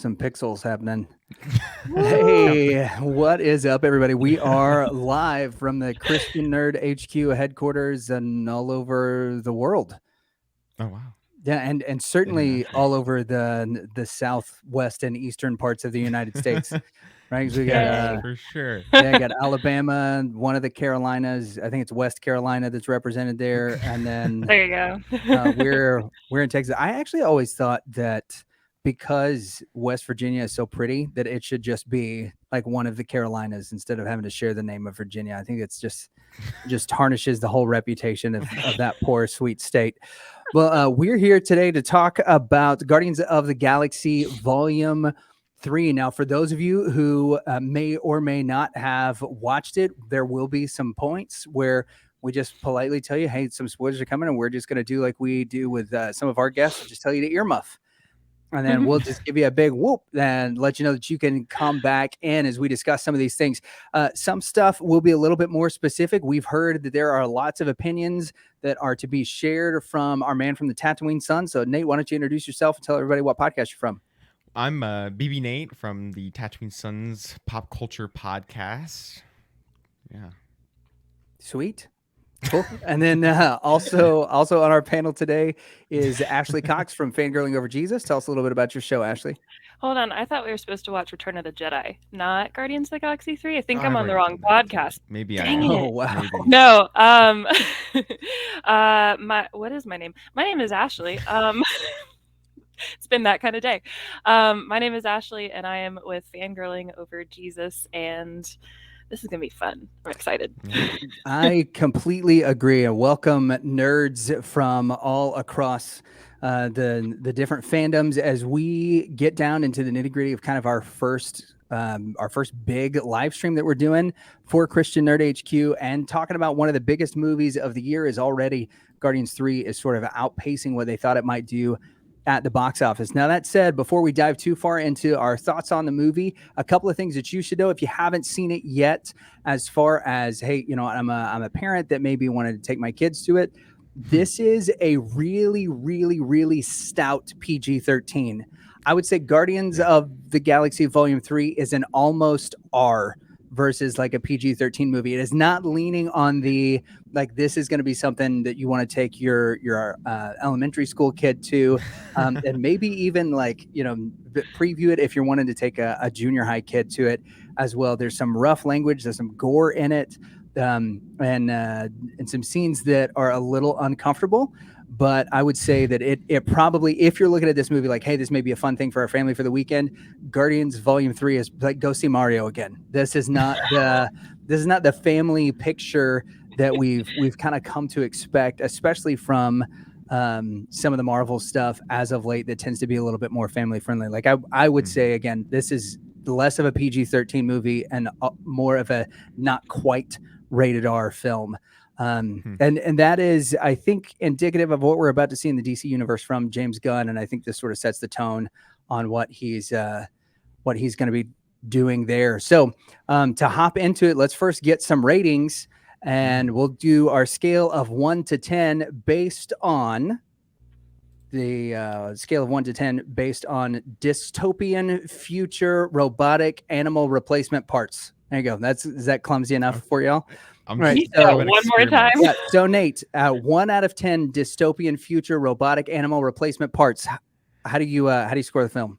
some pixels happening. Hey, what is up, everybody? We are live from the Christian Nerd HQ headquarters and all over the world. Oh, wow. Yeah, and certainly all over the southwest and eastern parts of the United States. Right? 'Cause we got for sure. I got Alabama, one of the Carolinas. I think it's West Carolina that's represented there, and then there you go. we're in Texas. I actually always thought that because West Virginia is so pretty that it should just be like one of the Carolinas instead of having to share the name of Virginia. I think it's just tarnishes the whole reputation of that poor sweet state. Well, we're here today to talk about Guardians of the Galaxy Volume 3. Now, for those of you who may or may not have watched it, there will be some points where we just politely tell you, hey, some spoilers are coming, and we're just going to do like we do with some of our guests, just tell you to earmuff. And then we'll just give you a big whoop and let you know that you can come back in as we discuss some of these things. Some stuff will be a little bit more specific. We've heard that there are lots of opinions that are to be shared from our man from the Tatooine Sun. So, Nate, why don't you introduce yourself and tell everybody what podcast you're from? I'm BBNate from the Tatooine Sun's Pop Culture Podcast. Yeah. Sweet. Cool. And then also on our panel today is Ashley Cox from Fangirling Over Jesus. Tell us a little bit about your show, Ashley. Hold on. I thought we were supposed to watch Return of the Jedi, not Guardians of the Galaxy 3. I think I'm on the wrong podcast. Maybe Dang I it. Oh, wow. Maybe. No. What is my name? My name is Ashley. It's been that kind of day. My name is Ashley, and I am with Fangirling Over Jesus, and this is going to be fun. I'm excited. I completely agree. Welcome nerds from all across the different fandoms as we get down into the nitty-gritty of kind of our first big live stream that we're doing for Christian Nerd HQ, and talking about one of the biggest movies of the year is already Guardians 3 is sort of outpacing what they thought it might do at the box office. Now, that said, before we dive too far into our thoughts on the movie, a couple of things that you should know if you haven't seen it yet, as far as, hey, you know, I'm a parent that maybe wanted to take my kids to it. This is a really, really, really stout PG-13. I would say Guardians of the Galaxy Volume 3 is an almost R versus like a PG-13 movie. It is not leaning on the, like, this is going to be something that you want to take your elementary school kid to, and maybe even like, you know, preview it if you're wanting to take a junior high kid to it as well. There's some rough language, there's some gore in it, and some scenes that are a little uncomfortable. But I would say that it probably, if you're looking at this movie like, hey, this may be a fun thing for our family for the weekend, Guardians Volume 3 is like, go see Mario again. This is not the family picture that we've kind of come to expect, especially from some of the Marvel stuff as of late that tends to be a little bit more family friendly. Like I would say, again, this is less of a PG-13 movie and more of a not quite rated R film. And that is, I think, indicative of what we're about to see in the DC universe from James Gunn. And I think this sort of sets the tone on what he's going to be doing there. So to hop into it, let's first get some ratings, and we'll do our scale of 1 to 10 based on the scale of 1 to 10 based on dystopian future robotic animal replacement parts. There you go. Is that clumsy enough for y'all? Right. So one more time. Yeah. So Nate, 1 out of 10 dystopian future robotic animal replacement parts. How do you score the film?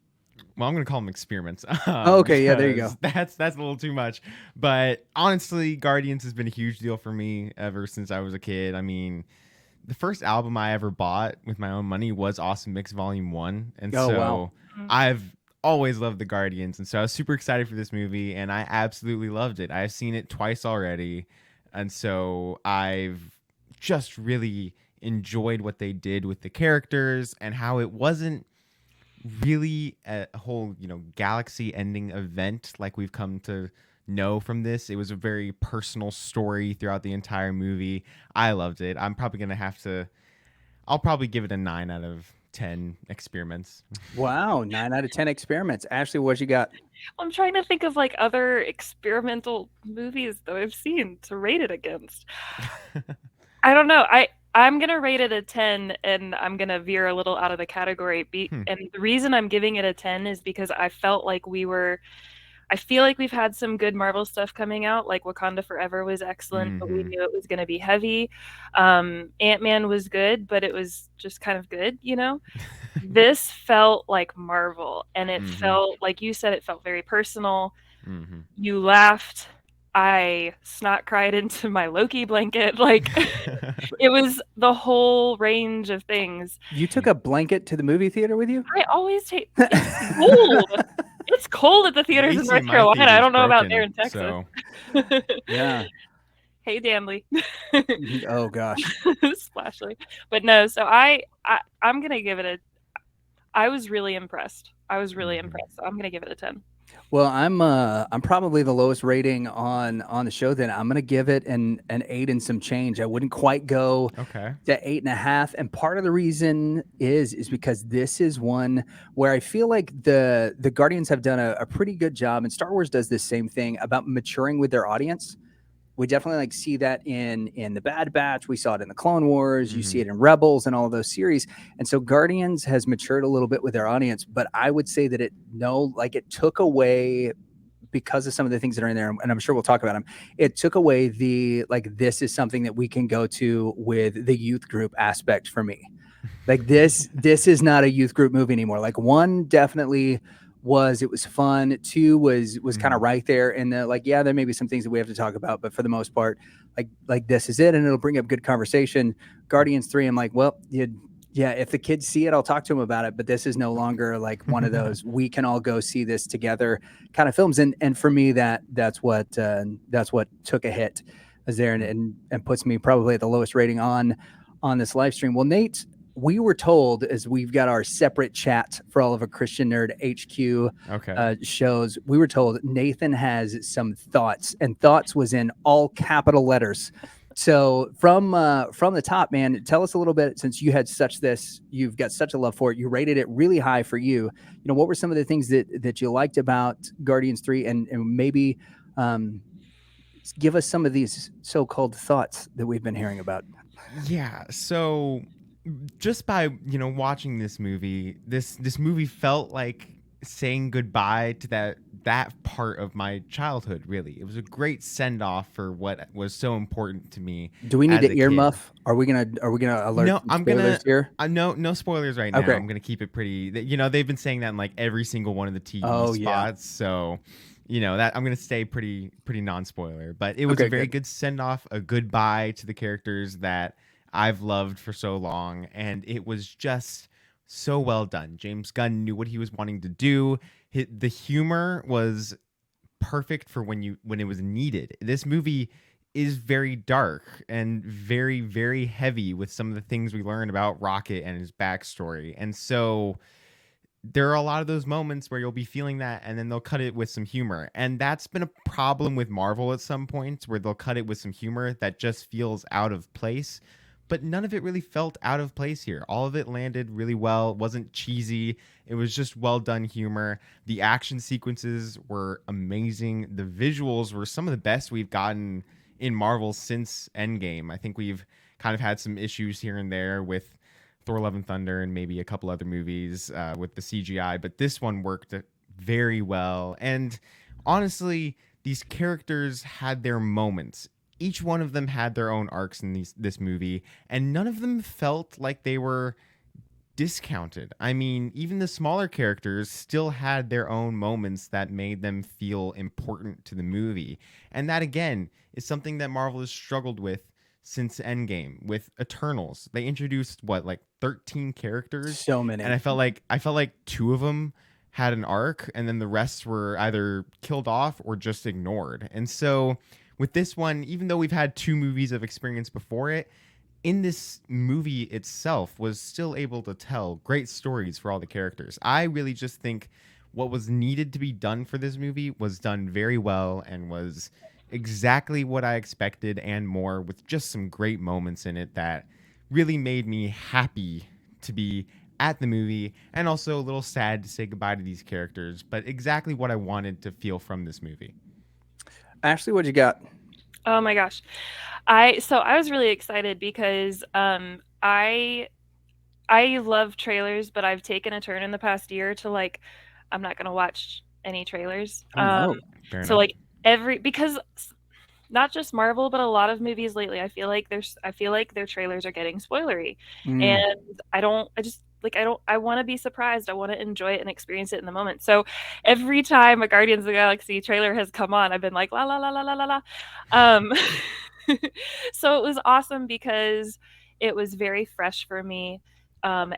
Well, I'm going to call them experiments. Okay, yeah, there you go. That's a little too much. But honestly, Guardians has been a huge deal for me ever since I was a kid. I mean, the first album I ever bought with my own money was Awesome Mix Volume 1. And wow. I've always loved the Guardians. And so I was super excited for this movie, and I absolutely loved it. I've seen it twice already. And so I've just really enjoyed what they did with the characters and how it wasn't really a whole, galaxy ending event like we've come to know from this. It was a very personal story throughout the entire movie. I loved it. I'll probably give it a 9 out of 10 experiments. Wow, 9 out of 10 experiments. Ashley, what you got? I'm trying to think of like other experimental movies that I've seen to rate it against. I don't know. I'm gonna rate it a 10, and I'm gonna veer a little out of the category. And the reason I'm giving it a 10 is because I felt like I feel like we've had some good Marvel stuff coming out. Like Wakanda Forever was excellent, but we knew it was gonna be heavy. Ant-Man was good, but it was just kind of good, you know? This felt like Marvel, and it felt, like you said, it felt very personal. You laughed. I snot cried into my Loki blanket. Like, it was the whole range of things. You took a blanket to the movie theater with you? I always take it's cold. It's cold at the theaters in AC North in my Carolina. I theater's don't know about broken, there in Texas. so Yeah. Hey, Danley. Oh gosh. Splashly. But no, so I'm gonna give it a. I was really impressed. I was really impressed. So I'm gonna give it a 10. Well, I'm probably the lowest rating on the show. Then I'm gonna give it an 8 and some change. I wouldn't quite go okay. to 8.5, and part of the reason is because this is one where I feel like the Guardians have done a pretty good job, and Star Wars does this same thing about maturing with their audience. We definitely like see that in the Bad Batch. We saw it in the Clone Wars. You see it in Rebels and all of those series. And so Guardians has matured a little bit with their audience, but I would say that it took away, because of some of the things that are in there, and I'm sure we'll talk about them. It took away this is something that we can go to with the youth group aspect for me. Like this is not a youth group movie anymore. Like one definitely it was fun. Two was kind of right there in the there may be some things that we have to talk about, but for the most part, like this is it, and it'll bring up good conversation. Guardians 3, I'm like, well, yeah, if the kids see it, I'll talk to them about it, but this is no longer like one of those we can all go see this together kind of films. And for me, that's what took a hit is there and puts me probably at the lowest rating on this live stream. Well, Nate, we were told, as we've got our separate chat for all of our Christian Nerd HQ shows, we were told Nathan has some thoughts, and thoughts was in all capital letters. So from the top, man, tell us a little bit, since you've got such a love for it. You rated it really high for you. You know, what were some of the things that you liked about Guardians 3, and maybe give us some of these so-called thoughts that we've been hearing about. Yeah, so just by watching this movie, this movie felt like saying goodbye to that part of my childhood. Really, it was a great send off for what was so important to me. Do we need to earmuff? Are we gonna alert? No, I'm spoilers gonna here. No spoilers right now. Okay. I'm gonna keep it pretty. They've been saying that in like every single one of the TV spots. So that I'm gonna stay pretty non-spoiler. But it was a very good send off, a goodbye to the characters that I've loved for so long, and it was just so well done. James Gunn knew what he was wanting to do. The humor was perfect for when it was needed. This movie is very dark and very, very heavy with some of the things we learn about Rocket and his backstory. And so there are a lot of those moments where you'll be feeling that, and then they'll cut it with some humor. And that's been a problem with Marvel at some points, where they'll cut it with some humor that just feels out of place. But none of it really felt out of place here. All of it landed really well. It wasn't cheesy. It was just well done humor. The action sequences were amazing. The visuals were some of the best we've gotten in Marvel since Endgame. I think we've kind of had some issues here and there with Thor: Love and Thunder and maybe a couple other movies with the CGI, but this one worked very well. And honestly, these characters had their moments. Each one of them had their own arcs in this movie, and none of them felt like they were discounted. I mean, even the smaller characters still had their own moments that made them feel important to the movie. And that, again, is something that Marvel has struggled with since Endgame. With Eternals, they introduced 13 characters, so many, and I felt like 2 of them had an arc, and then the rest were either killed off or just ignored. And so with this one, even though we've had 2 movies of experience before it, in this movie itself was still able to tell great stories for all the characters. I really just think what was needed to be done for this movie was done very well and was exactly what I expected and more, with just some great moments in it that really made me happy to be at the movie, and also a little sad to say goodbye to these characters, but exactly what I wanted to feel from this movie. Ashley, what you got? Oh my gosh. I was really excited because I love trailers, but I've taken a turn in the past year to like I'm not going to watch any trailers. Oh no. Fair So enough. like because not just Marvel, but a lot of movies lately, I feel like their trailers are getting spoilery. Mm. And I just like I want to be surprised. I want to enjoy it and experience it in the moment. So every time a Guardians of the Galaxy trailer has come on, I've been like la la la la la la la. Um so it was awesome because it was very fresh for me.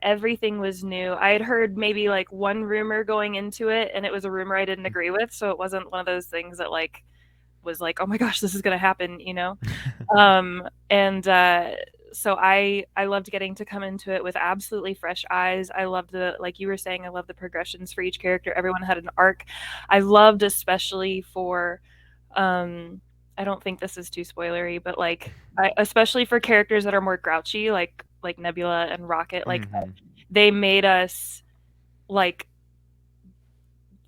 Everything was new. I had heard maybe like one rumor going into it, and it was a rumor I didn't agree with. So it wasn't one of those things that like was like, oh my gosh, this is going to happen, you know? And so I loved getting to come into it with absolutely fresh eyes. I loved like you were saying, I love the progressions for each character. Everyone had an arc. I loved especially for, I don't think this is too spoilery, but like, especially for characters that are more grouchy, like Nebula and Rocket, like Mhm. they made us like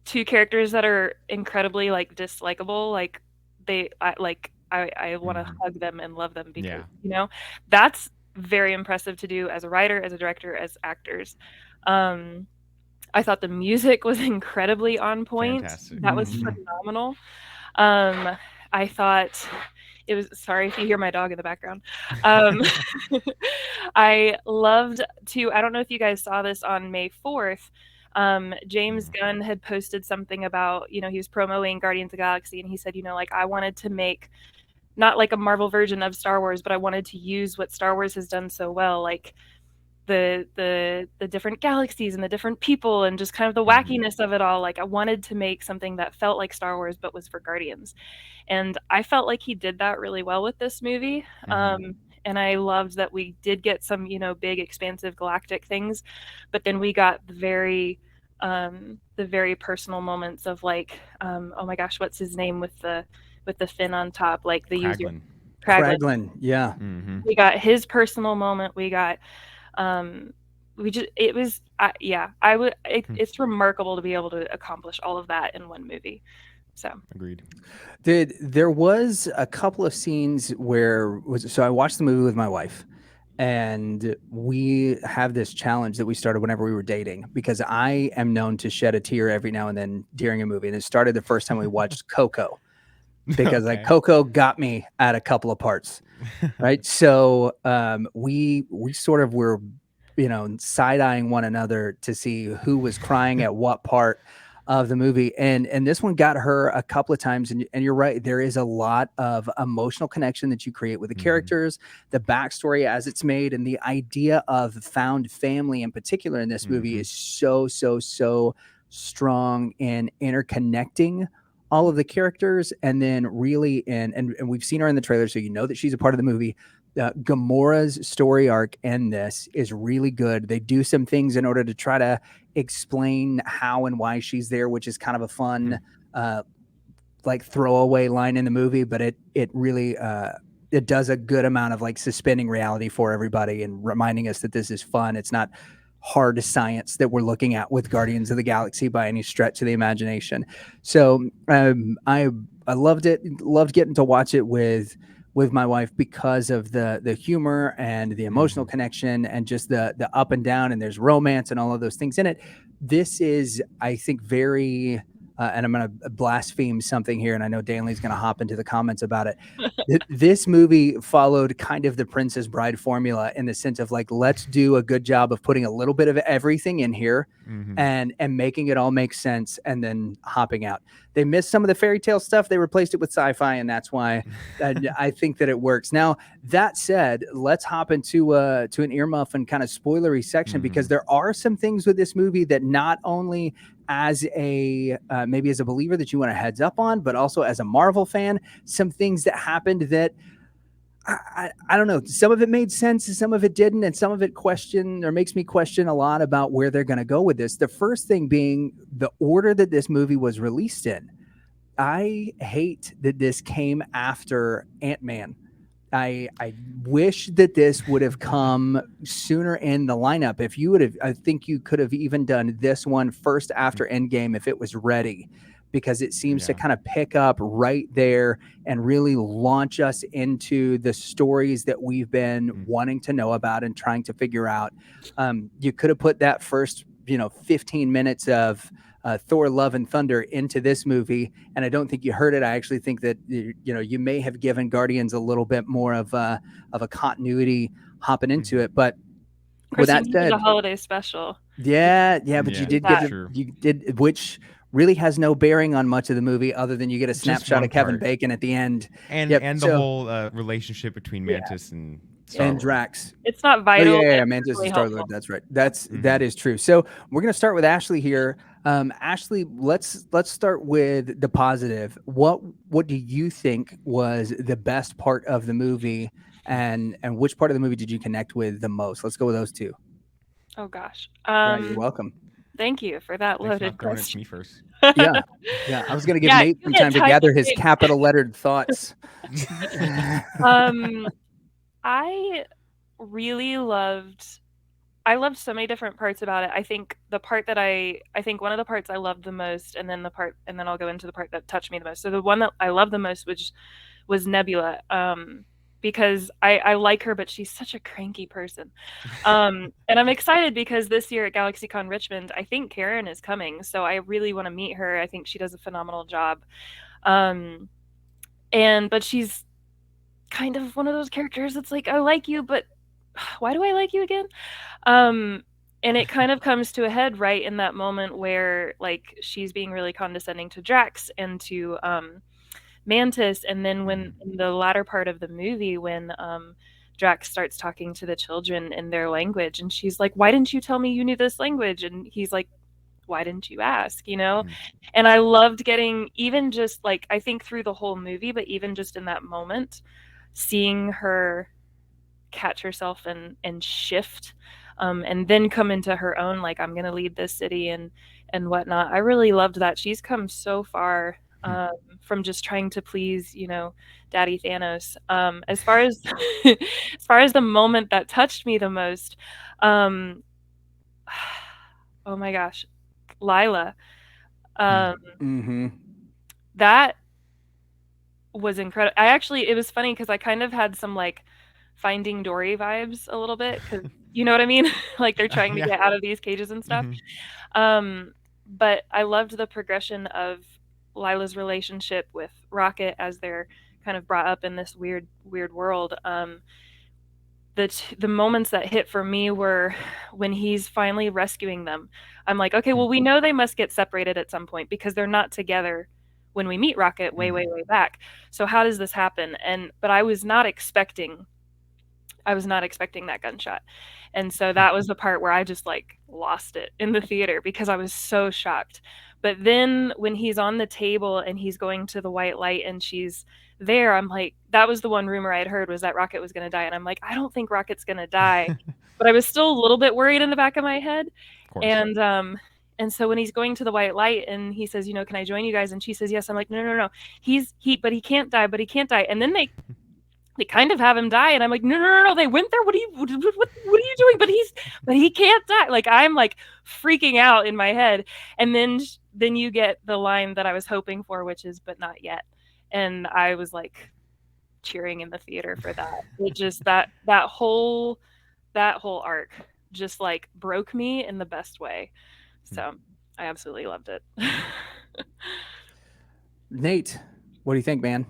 two characters that are incredibly like dislikable. Like I want to Mhm. hug them and love them because Yeah. you know that's very impressive to do as a writer, as a director, as actors. Um, I thought the music was incredibly on point. Fantastic. That was Mhm. phenomenal. Um, I thought it was sorry if you hear my dog in the background. Um, I loved to I don't know if you guys saw this on May 4th. James Gunn had posted something about, he was promoting Guardians of the Galaxy and he said, like I wanted to make not like a Marvel version of Star Wars, but I wanted to use what Star Wars has done so well, like the different galaxies and the different people and just kind of the Mhm. wackiness of it all. Like I wanted to make something that felt like Star Wars but was for Guardians. And I felt like he did that really well with this movie. Mhm. And I loved that we did get some, big expansive galactic things, but then we got the very personal moments of like, oh my gosh, what's his name with the fin on top, like the user Kraglin. Kraglin. Kraglin, yeah. Mhm. We got his personal moment. We got um we just it was yeah, I would Hmm. it's remarkable to be able to accomplish all of that in one movie. So Agreed. There was a couple of scenes where so I watched the movie with my wife, and we have this challenge that we started whenever we were dating because I am known to shed a tear every now and then during a movie, and it started the first time we watched Coco because like Okay. Coco got me at a couple of parts, right? So we sort of were side eyeing one another to see who was crying at what part of the movie, and this one got her a couple of times, and you're right, there is a lot of emotional connection that you create with the Mhm. characters, the backstory as it's made, and the idea of found family in particular in this movie Mhm. is so strong in interconnecting all of the characters, and then really and we've seen her in the trailer, so you know that she's a part of the movie. Gamora's story arc in this is really good. They do some things in order to try to explain how and why she's there, which is kind of a Hmm. fun like throwaway line in the movie, but it really it does a good amount of like suspending reality for everybody and reminding us that this is fun. It's not hard science that we're looking at with Guardians of the Galaxy by any stretch of the imagination. So I loved it. Loved getting to watch it with my wife because of the humor and the emotional Mhm. connection and just the up and down, and there's romance and all of those things in it. This is, I think, very and I'm going to blaspheme something here, and I know Danley's going to hop into the comments about it. This movie followed kind of the Princess Bride formula in the sense of like, let's do a good job of putting a little bit of everything in here Mhm. and making it all make sense and then hopping out. They missed some of the fairy tale stuff. They replaced it with sci-fi, and that's why I think that it works. Now, that said, let's hop into to an earmuff and kind of spoilery section because Mhm. there are some things with this movie that not only as a maybe as a believer that you want a heads up on, but also as a Marvel fan, some things that happened that I don't know. Some of it made sense, some of it didn't, and some of it makes me question a lot about where they're going to go with this. The first thing being the order that this movie was released in. I hate that this came after Ant-Man. I wish that this would have come sooner in the lineup. If you would have, I think you could have even done this one first after Endgame if it was ready. because it seems to Yeah. kind of pick up right there and really launch us into the stories that we've been wanting to know about and trying to figure out. You could have put that first, 15 minutes of Thor: Love and Thunder into this movie, and I don't think you heard it. I actually think that you may have given Guardians a little bit more of a continuity hopping into it. But Of with course, you that needed said, a holiday special. yeah, but Yeah, you did that. get true. you did, which really has no bearing on much of the movie other than you get a Just snapshot one of Kevin part. Bacon at the end. And Yep. the So whole relationship between yeah, Mantis and Star and Lord. Drax. It's not Oh vital, but yeah, it's Mantis and really Star helpful. Lord. That's right. That is true. So we're gonna start with Ashley here. Ashley, let's start with the positive. What do you think was the best part of the movie, and which part of the movie did you connect with the most? Let's go with those two. Oh gosh. Yeah, you're welcome. Thank you for that Thanks for loaded not throwing it to question. me first. Yeah. I was gonna give Yeah, Nate you some get time to time gather to his think. capital lettered thoughts. I really loved so many different parts about it. I think the part that I think one of the parts I loved the most, and then I'll go into the part that touched me the most. So the one that I loved the most was Nebula. Because I like her, but she's such a cranky person. And I'm excited because this year at GalaxyCon Richmond, I think Karen is coming. So I really want to meet her. I think she does a phenomenal job. But she's kind of one of those characters that's like, I like you, but why do I like you again? And it kind of comes to a head right in that moment where like she's being really condescending to Drax and to Mantis, and then when in the latter part of the movie when Drax starts talking to the children in their language and she's like, why didn't you tell me you knew this language? And he's like, why didn't you ask? And I loved getting, even just like, I think through the whole movie, but even just in that moment, seeing her catch herself and shift, and then come into her own, like, I'm gonna lead this city and whatnot. I really loved that. She's come so far from just trying to please, Daddy Thanos. As far as as far as the moment that touched me the most, um, oh my gosh, Lila. That was incredible. It was funny because I kind of had some like Finding Dory vibes a little bit, because you know what I mean? Like they're trying to get out of these cages and stuff. But I loved the progression of Lila's relationship with Rocket as they're kind of brought up in this weird world. The moments that hit for me were when he's finally rescuing them. I'm like, okay, well, we know they must get separated at some point because they're not together when we meet Rocket way back. So how does this happen? But I was not expecting that gunshot. And so that was the part where I just like lost it in the theater because I was so shocked. But then when he's on the table and he's going to the white light and she's there, I'm like, that was the one rumor I had heard, was that Rocket was going to die. And I'm like, I don't think Rocket's going to die. But I was still a little bit worried in the back of my head. Of course. And so when he's going to the white light and he says, can I join you guys? And she says, yes. I'm like, no. But he can't die. And then they kind of have him die, and I'm like, no, they went there. What are you doing? But he can't die. Like, I'm like freaking out in my head. And then you get the line that I was hoping for, which is, but not yet. And I was like cheering in the theater for that. It just, that whole arc just like broke me in the best way. So I absolutely loved it. Nate, what do you think, man?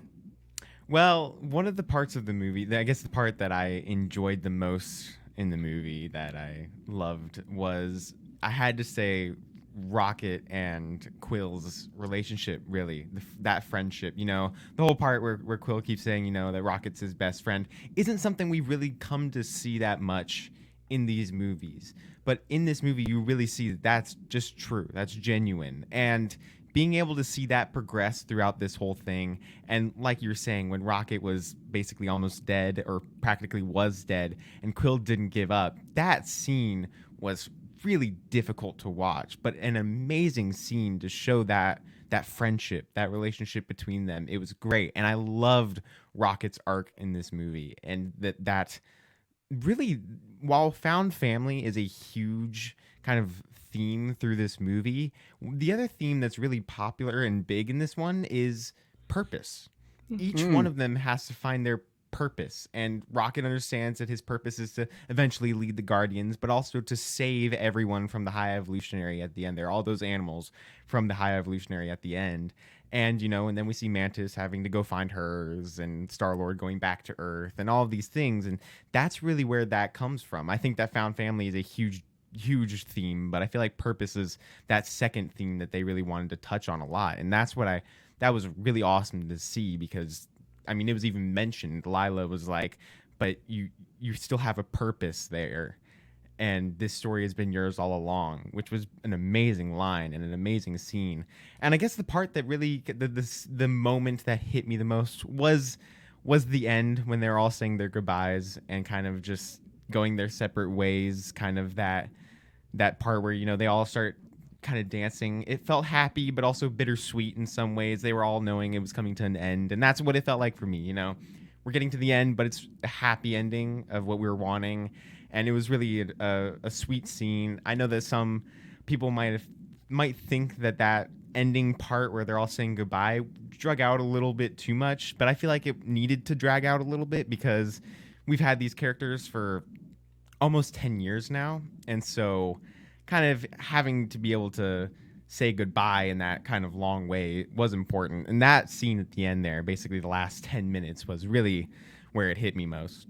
Well, one of the parts of the movie, I guess the part that I enjoyed the most in the movie that I loved was, I had to say, Rocket and Quill's relationship, really. That friendship, the whole part where Quill keeps saying, that Rocket's his best friend, isn't something we really come to see that much in these movies. But in this movie, you really see that that's just true. That's genuine. And being able to see that progress throughout this whole thing, and like you were saying, when Rocket was basically almost dead, or practically was dead, and Quill didn't give up, that scene was really difficult to watch, but an amazing scene to show that friendship, that relationship between them. It was great, and I loved Rocket's arc in this movie, and that really, while found family is a huge kind of theme through this movie. The other theme that's really popular and big in this one is purpose. Each one of them has to find their purpose, and Rocket understands that his purpose is to eventually lead the Guardians, but also to save everyone from the High Evolutionary at the end. There are all those animals from the High Evolutionary at the end. And, and then we see Mantis having to go find hers, and Star-Lord going back to Earth, and all of these things. And that's really where that comes from. I think that found family is a huge theme, but I feel like purpose is that second theme that they really wanted to touch on a lot. And that was really awesome to see, because I mean, it was even mentioned. Lila was like, but you still have a purpose there, and this story has been yours all along, which was an amazing line and an amazing scene. And I guess the part that really the moment that hit me the most was the end, when they're all saying their goodbyes and kind of just going their separate ways, kind of that part where they all start kind of dancing. It felt happy, but also bittersweet in some ways. They were all knowing it was coming to an end, and that's what it felt like for me. We're getting to the end, but it's a happy ending of what we were wanting, and it was really a sweet scene. I know that some people might think that ending part where they're all saying goodbye drug out a little bit too much, but I feel like it needed to drag out a little bit, because we've had these characters for almost 10 years now, and so kind of having to be able to say goodbye in that kind of long way was important. And that scene at the end there, basically the last 10 minutes, was really where it hit me most.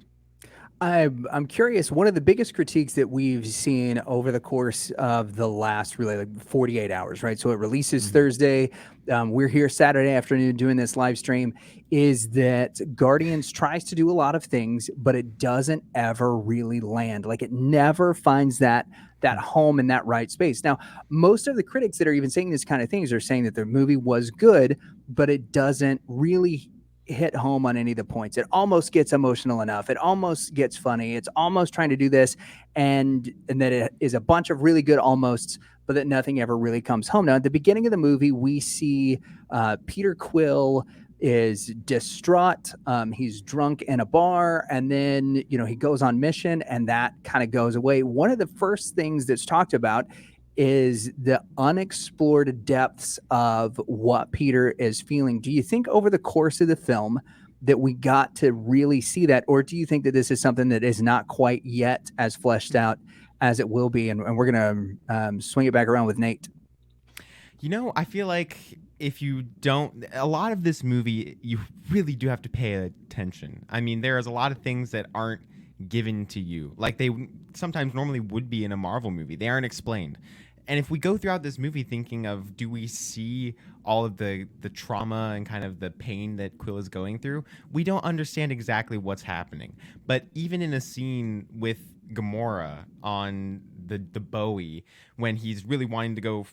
I'm curious. One of the biggest critiques that we've seen over the course of the last really like 48 hours, right? So it releases Thursday. We're here Saturday afternoon doing this live stream. Is that Guardians tries to do a lot of things, but it doesn't ever really land. Like, it never finds that home in that right space. Now, most of the critics that are even saying this kind of things are saying that the movie was good, but it doesn't really hit home on any of the points. It almost gets emotional enough. It almost gets funny. It's almost trying to do this, and that it is a bunch of really good almosts, but that nothing ever really comes home. Now, at the beginning of the movie, we see Peter Quill is distraught. He's drunk in a bar, and then he goes on mission, and that kind of goes away. One of the first things that's talked about is the unexplored depths of what Peter is feeling. Do you think over the course of the film that we got to really see that, or do you think that this is something that is not quite yet as fleshed out as it will be? And we're gonna swing it back around with Nate. I feel like if you don't, a lot of this movie, you really do have to pay attention. I mean, there is a lot of things that aren't given to you, like they sometimes normally would be in a Marvel movie. They aren't explained. And if we go throughout this movie thinking of, do we see all of the trauma and kind of the pain that Quill is going through, we don't understand exactly what's happening. But even in a scene with Gamora on the Bowie, when he's really wanting to go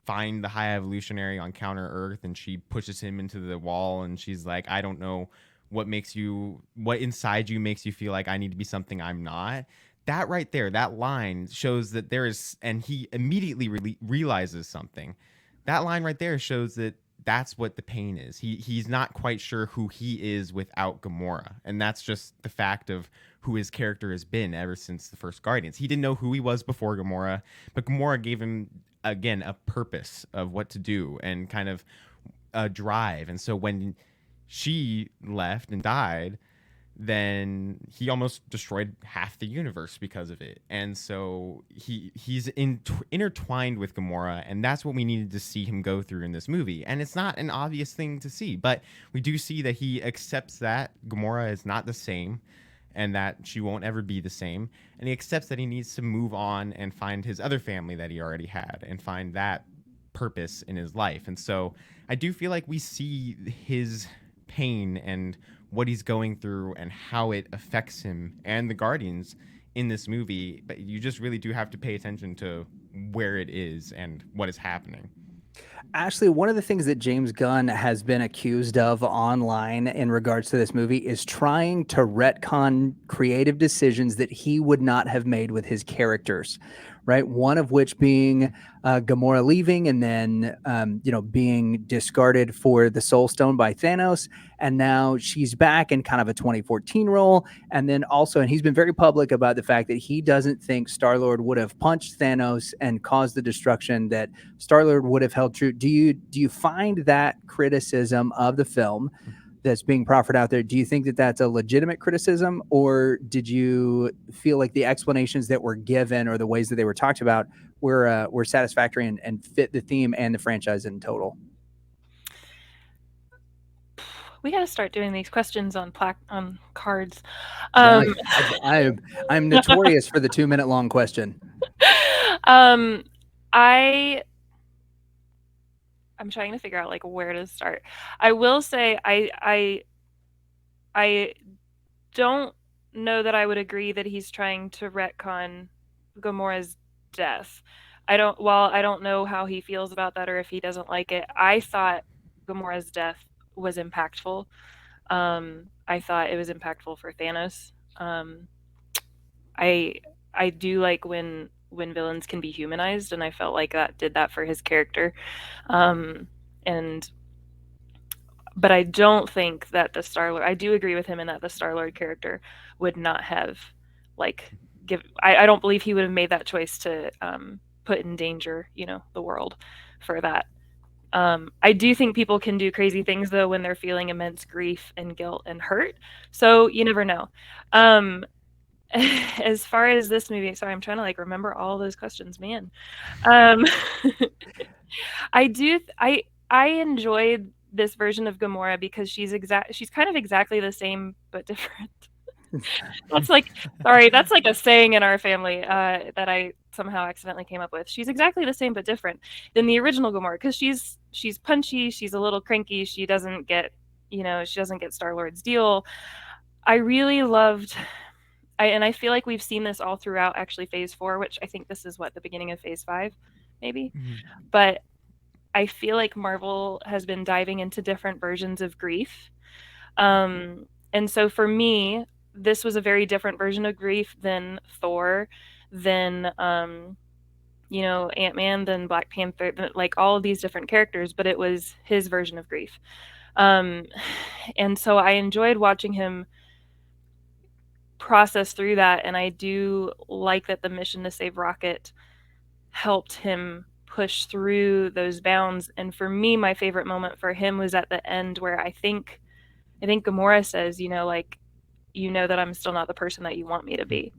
find the High Evolutionary on Counter Earth, and she pushes him into the wall, and she's like, I don't know what inside you makes you feel like I need to be something I'm not. That right there, that line shows that there is, and he immediately realizes something. That line right there shows that that's what the pain is. He's not quite sure who he is without Gamora, and that's just the fact of who his character has been ever since the first Guardians. He didn't know who he was before Gamora, but Gamora gave him, again, a purpose of what to do and kind of a drive. And so when she left and died, then he almost destroyed half the universe because of it. And so he's intertwined with Gamora, and that's what we needed to see him go through in this movie. And it's not an obvious thing to see, but we do see that he accepts that Gamora is not the same, and that she won't ever be the same. And he accepts that he needs to move on and find his other family that he already had, and find that purpose in his life. And so I do feel like we see his pain and what he's going through and how it affects him and the Guardians in this movie, but you just really do have to pay attention to where it is and what is happening. Ashley, one of the things that James Gunn has been accused of online in regards to this movie is trying to retcon creative decisions that he would not have made with his characters, right? One of which being Gamora leaving and then, being discarded for the Soul Stone by Thanos. And now she's back in kind of a 2014 role. And then also, and he's been very public about the fact that he doesn't think Star-Lord would have punched Thanos and caused the destruction that Star-Lord would have held true. Do you find that criticism of the film that's being proffered out there, do you think that that's a legitimate criticism, or did you feel like the explanations that were given or the ways that they were talked about were satisfactory and fit the theme and the franchise in total? We got to start doing these questions on cards. I'm notorious for the 2-minute long question. I'm trying to figure out like where to start. I will say I don't know that I would agree that he's trying to retcon Gamora's death. While I don't know how he feels about that or if he doesn't like it, I thought Gamora's death was impactful. I thought it was impactful for Thanos. I do like when villains can be humanized, and I felt like that did that for his character. But I don't think that the Star-Lord, I do agree with him in that the Star-Lord character would not have I don't believe he would have made that choice to put in danger, the world for that. I do think people can do crazy things though when they're feeling immense grief and guilt and hurt. So you never know. As far as this movie, sorry, I'm trying to remember all those questions, man. I enjoyed this version of Gamora because she's kind of exactly the same but different. That's a saying in our family that I somehow accidentally came up with. She's exactly the same but different than the original Gamora because she's punchy, she's a little cranky, she doesn't get Star-Lord's deal. I really loved, and I feel like we've seen this all throughout actually Phase 4, which I think this is the beginning of Phase 5, maybe. Mm-hmm. But I feel like Marvel has been diving into different versions of grief. And so for me, this was a very different version of grief than Thor, than Ant-Man, than Black Panther, all of these different characters, but it was his version of grief. And so I enjoyed watching him process through that, and I do like that the mission to save Rocket helped him push through those bounds. And for me, my favorite moment for him was at the end where I think Gamora says, that I'm still not the person that you want me to be.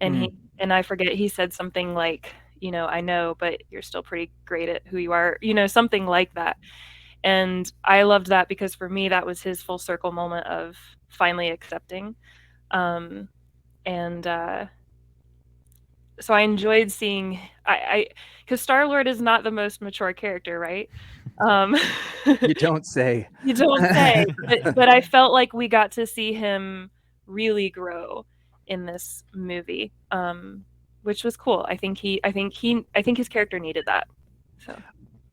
And I forget, he said something like, I know, but you're still pretty great at who you are, something like that. And I loved that because for me, that was his full circle moment of finally accepting. So I enjoyed seeing, because Star-Lord is not the most mature character, right? You don't say. You don't say. But I felt like we got to see him really grow in this movie, which was cool. I think his character needed that. So.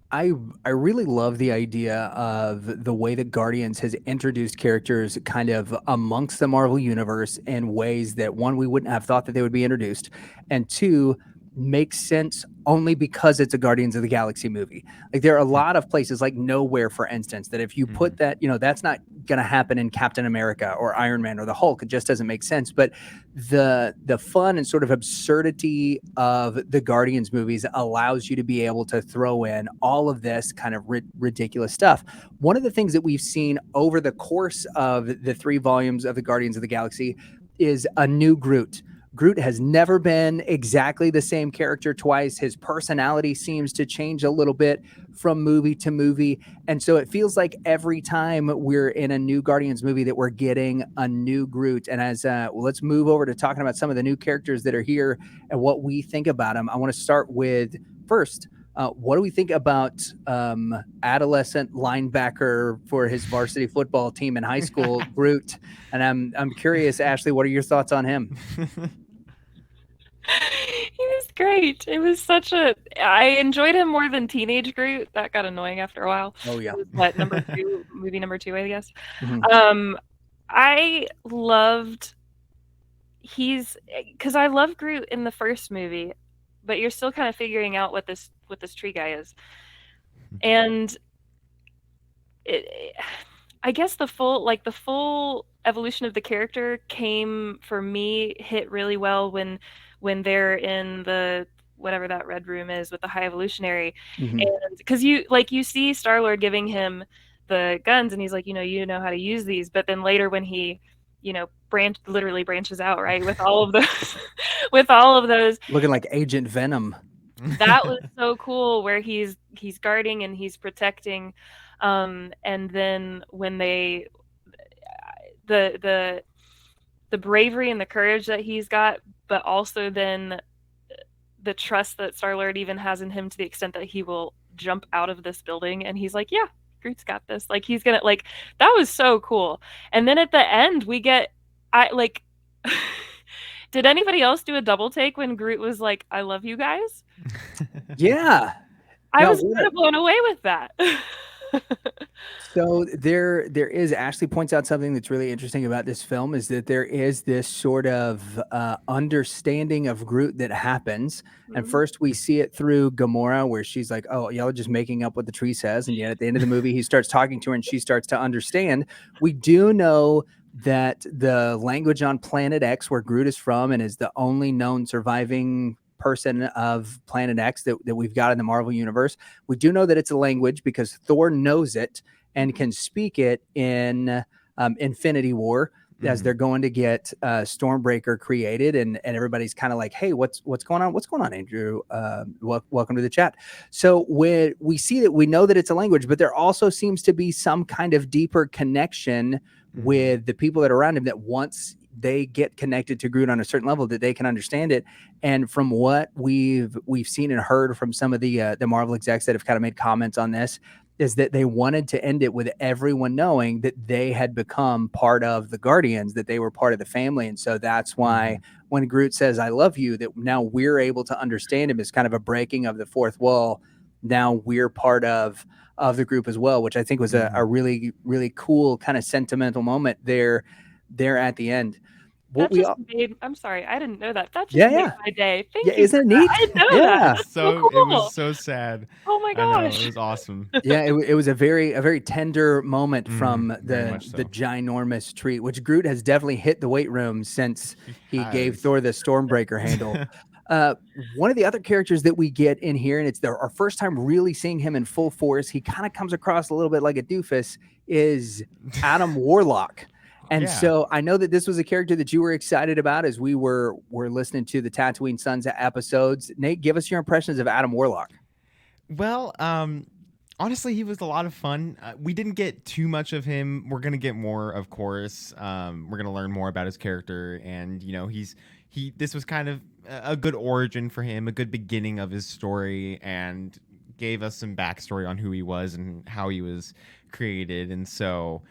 I really love the idea of the way that Guardians has introduced characters kind of amongst the Marvel universe in ways that, one, we wouldn't have thought that they would be introduced, and two, makes sense only because it's a Guardians of the Galaxy movie. There are a lot of places like Nowhere, for instance, that if you put that, that's not going to happen in Captain America or Iron Man or the Hulk. It just doesn't make sense. But the fun and sort of absurdity of the Guardians movies allows you to be able to throw in all of this kind of ridiculous stuff. One of the things that we've seen over the course of the 3 volumes of the Guardians of the Galaxy is a new Groot. Groot has never been exactly the same character twice. His personality seems to change a little bit from movie to movie. And so it feels like every time we're in a new Guardians movie that we're getting a new Groot. And let's move over to talking about some of the new characters that are here and what we think about them. I want to start with, first, what do we think about adolescent linebacker for his varsity football team in high school, Groot? And I'm curious, Ashley, what are your thoughts on him? He was great. It was such a. I enjoyed him more than Teenage Groot. That got annoying after a while. Oh yeah. It was what movie number two, I guess. Mhm. I loved. Because I love Groot in the first movie, but you're still kind of figuring out what this tree guy is, and it, I guess the full evolution of the character came for me hit really well when they're in the whatever that red room is with the high evolutionary, Mhm. and because you see Star-Lord giving him the guns and he's like, you know how to use these, but then later when he literally branches out, right, with all of those with all of those, Looking like Agent Venom. that was so cool where he's guarding and he's protecting, and then when they the bravery and the courage that he's got, but also then the trust that Star-Lord even has in him to the extent that he will jump out of this building and he's like, yeah, Groot's got this, like he's gonna, like, that was so cool. And then at the end we get, I like did anybody else do a double take when Groot was like, I love you guys? Yeah. I Now, was kind of blown away with that. so there is, Ashley points out something that's really interesting about this film is that there is this sort of understanding of Groot that happens. And first we see it through Gamora where she's like, oh, y'all are just making up what the tree says. And yet at the end of the movie, he starts talking to her and she starts to understand. We do know that the language on Planet X, where Groot is from and is the only known surviving person of Planet X that we've got in the Marvel universe, we do know that it's a language because Thor knows it and can speak it in Infinity War as they're going to get Stormbreaker created, and everybody's kind of like, hey, what's going on? What's going on, Andrew? Welcome to the chat. So when we see that, we know that it's a language, but there also seems to be some kind of deeper connection with the people that are around him, that once they get connected to Groot on a certain level, that they can understand it. And from what we've seen and heard from some of the Marvel execs that have kind of made comments on this, is that they wanted to end it with everyone knowing that they had become part of the Guardians, that they were part of the family. And so that's why when Groot says, I love you, that now we're able to understand him as kind of a breaking of the fourth wall. Now we're part of the group as well, which I think was a really, really cool kind of sentimental moment there at the end. I'm sorry, I didn't know that. That just Yeah, made yeah. my day. Thank Yeah, you. isn't it neat? I didn't know Yeah. that. That's so cool. It was so sad. Oh my I know, gosh. it was awesome. Yeah, it was a very tender moment from very much so. the ginormous tree, which Groot has definitely hit the weight room since he gave Thor the Stormbreaker handle. One of the other characters that we get in here, and it's our first time really seeing him in full force, he kind of comes across a little bit like a doofus, is Adam Warlock. And so I know that this was a character that you were excited about as we were listening to the Tatooine Sons episodes. Nate, give us your impressions of Adam Warlock. Well, honestly, he was a lot of fun. We didn't get too much of him. We're gonna get more, of course. We're gonna learn more about his character, and this was kind of a good origin for him, a good beginning of his story, and gave us some backstory on who he was and how he was created. And so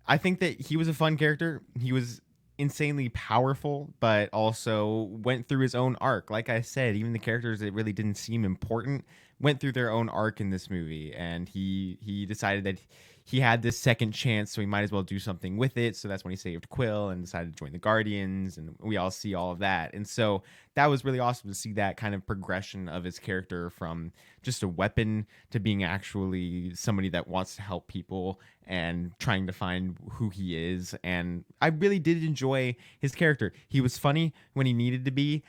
I think that he was a fun character. He was insanely powerful, but also went through his own arc. Like I said, even the characters that really didn't seem important went through their own arc in this movie, and he decided that he had this second chance, so he might as well do something with it. So that's when he saved Quill and decided to join the Guardians, and we all see all of that. And so that was really awesome to see that kind of progression of his character from just a weapon to being actually somebody that wants to help people and trying to find who he is. And I really did enjoy his character. He was funny when he needed to be.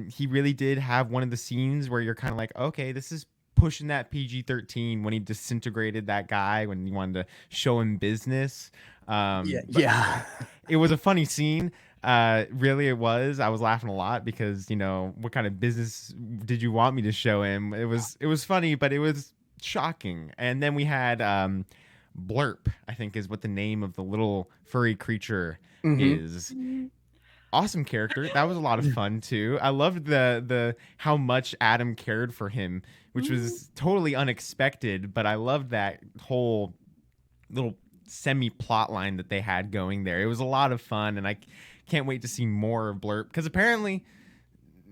He really did have one of the scenes where you're kind of like, okay, this is pushing that PG-13, when he disintegrated that guy when he wanted to show him business. Yeah. It was a funny scene. Really, it was. I was laughing a lot because, what kind of business did you want me to show him? It was funny, but it was shocking. And then we had Blurp, I think is what the name of the little furry creature is. Awesome character. That was a lot of fun too. I loved the how much Adam cared for him, which was totally unexpected, but I loved that whole little semi plot line that they had going there. It was a lot of fun, and I can't wait to see more of Blurp, because apparently